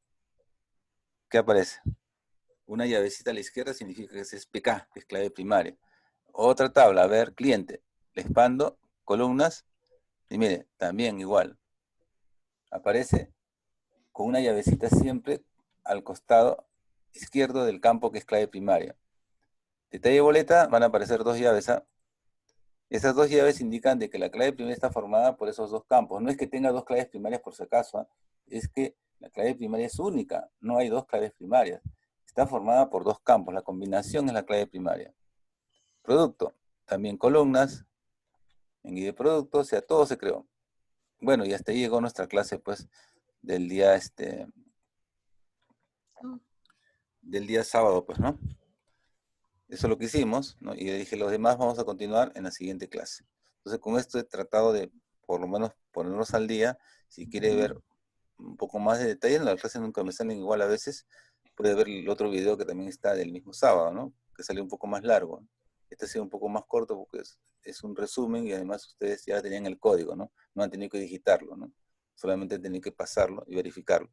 ¿qué aparece? Una llavecita a la izquierda significa que es PK, que es clave primaria. Otra tabla, a ver, cliente. Le expando, columnas, y mire, también igual. Aparece con una llavecita siempre al costado izquierdo del campo que es clave primaria. Detalle de boleta, van a aparecer dos llaves. ¿Ah? Esas dos llaves indican de que la clave primaria está formada por esos dos campos. No es que tenga dos claves primarias por si acaso, ¿ah? Es que la clave primaria es única. No hay dos claves primarias. Está formada por dos campos. La combinación es la clave primaria. Producto, también columnas, en ID producto, o sea, todo se creó. Bueno, y hasta ahí llegó nuestra clase, pues, del día, del día sábado, pues, ¿no? Eso es lo que hicimos, ¿no? Y le dije, los demás vamos a continuar en la siguiente clase. Entonces, con esto he tratado de, por lo menos, ponernos al día. Si quiere ver un poco más de detalles, las clases nunca me salen igual a veces. Puede ver el otro video que también está del mismo sábado, ¿no? Que salió un poco más largo. Este ha sido un poco más corto porque es un resumen y además ustedes ya tenían el código, ¿no? No han tenido que digitarlo, ¿no? Solamente han tenido que pasarlo y verificarlo.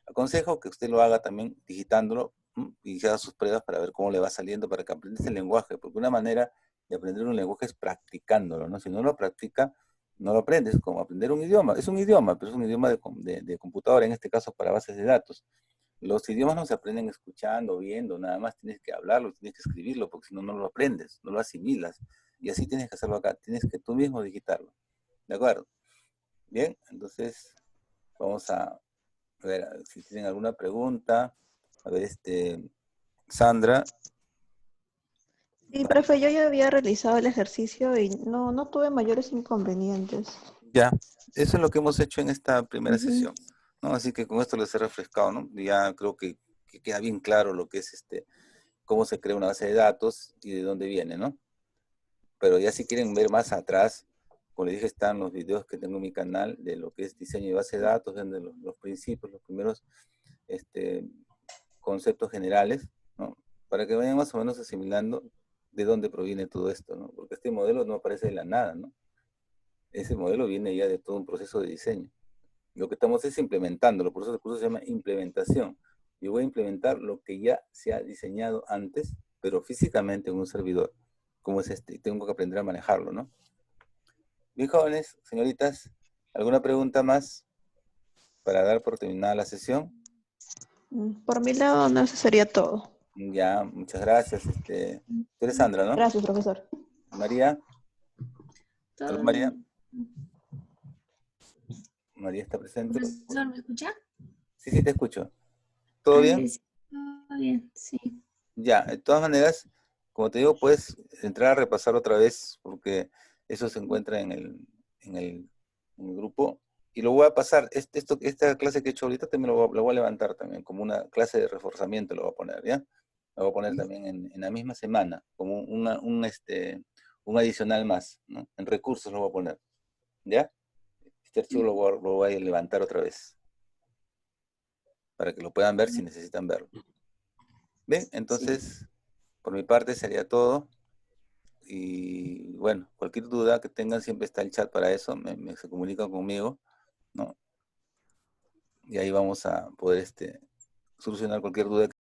Aconsejo que usted lo haga también digitándolo y haga sus pruebas para ver cómo le va saliendo, para que aprendas el lenguaje, porque una manera de aprender un lenguaje es practicándolo, ¿no? Si no lo practica, no lo aprendes, como aprender un idioma. Es un idioma, pero es un idioma de computadora, en este caso para bases de datos. Los idiomas no se aprenden escuchando, viendo, nada más tienes que hablarlo, tienes que escribirlo, porque si no, no lo aprendes, no lo asimilas. Y así tienes que hacerlo acá, tienes que tú mismo digitarlo. ¿De acuerdo? Bien, entonces vamos a ver si tienen alguna pregunta. A ver, Sandra. Sí, profe, yo ya había realizado el ejercicio y no tuve mayores inconvenientes. Ya, eso es lo que hemos hecho en esta primera Ujú. sesión, ¿no? Así que con esto les he refrescado, ¿no? Ya creo que queda bien claro lo que es cómo se crea una base de datos y de dónde viene, ¿no? Pero ya si quieren ver más atrás, como les dije, están los videos que tengo en mi canal de lo que es diseño de base de datos, donde los principios, los primeros conceptos generales, ¿no? Para que vayan más o menos asimilando de dónde proviene todo esto, ¿no? Porque este modelo no aparece de la nada, ¿no? Ese modelo viene ya de todo un proceso de diseño. Lo que estamos es implementándolo, por eso el curso se llama implementación. Yo voy a implementar lo que ya se ha diseñado antes, pero físicamente en un servidor, como es y tengo que aprender a manejarlo, ¿no? Bien, jóvenes, señoritas, ¿alguna pregunta más para dar por terminada la sesión? Por mi lado, no, eso sería todo. Ya, muchas gracias. Tú eres Sandra, ¿no? Gracias, profesor. María, ¿aló, Todo María? bien. María está presente. Profesor, ¿me escucha? Sí, sí, te escucho. ¿Todo bien? Ay, sí, todo bien, sí. Ya, de todas maneras, como te digo, puedes entrar a repasar otra vez, porque eso se encuentra en el, en el grupo. Y lo voy a pasar, esta clase que he hecho ahorita también lo voy a levantar también, como una clase de reforzamiento lo voy a poner, ¿ya? Lo voy a poner también en la misma semana, como un adicional más, ¿no? En recursos lo voy a poner, ¿ya? Este archivo lo voy a levantar otra vez, para que lo puedan ver si necesitan verlo. Bien, Sí. entonces, por mi parte sería todo. Y bueno, cualquier duda que tengan, siempre está el chat para eso, se comunican conmigo, ¿no? Y ahí vamos a poder solucionar cualquier duda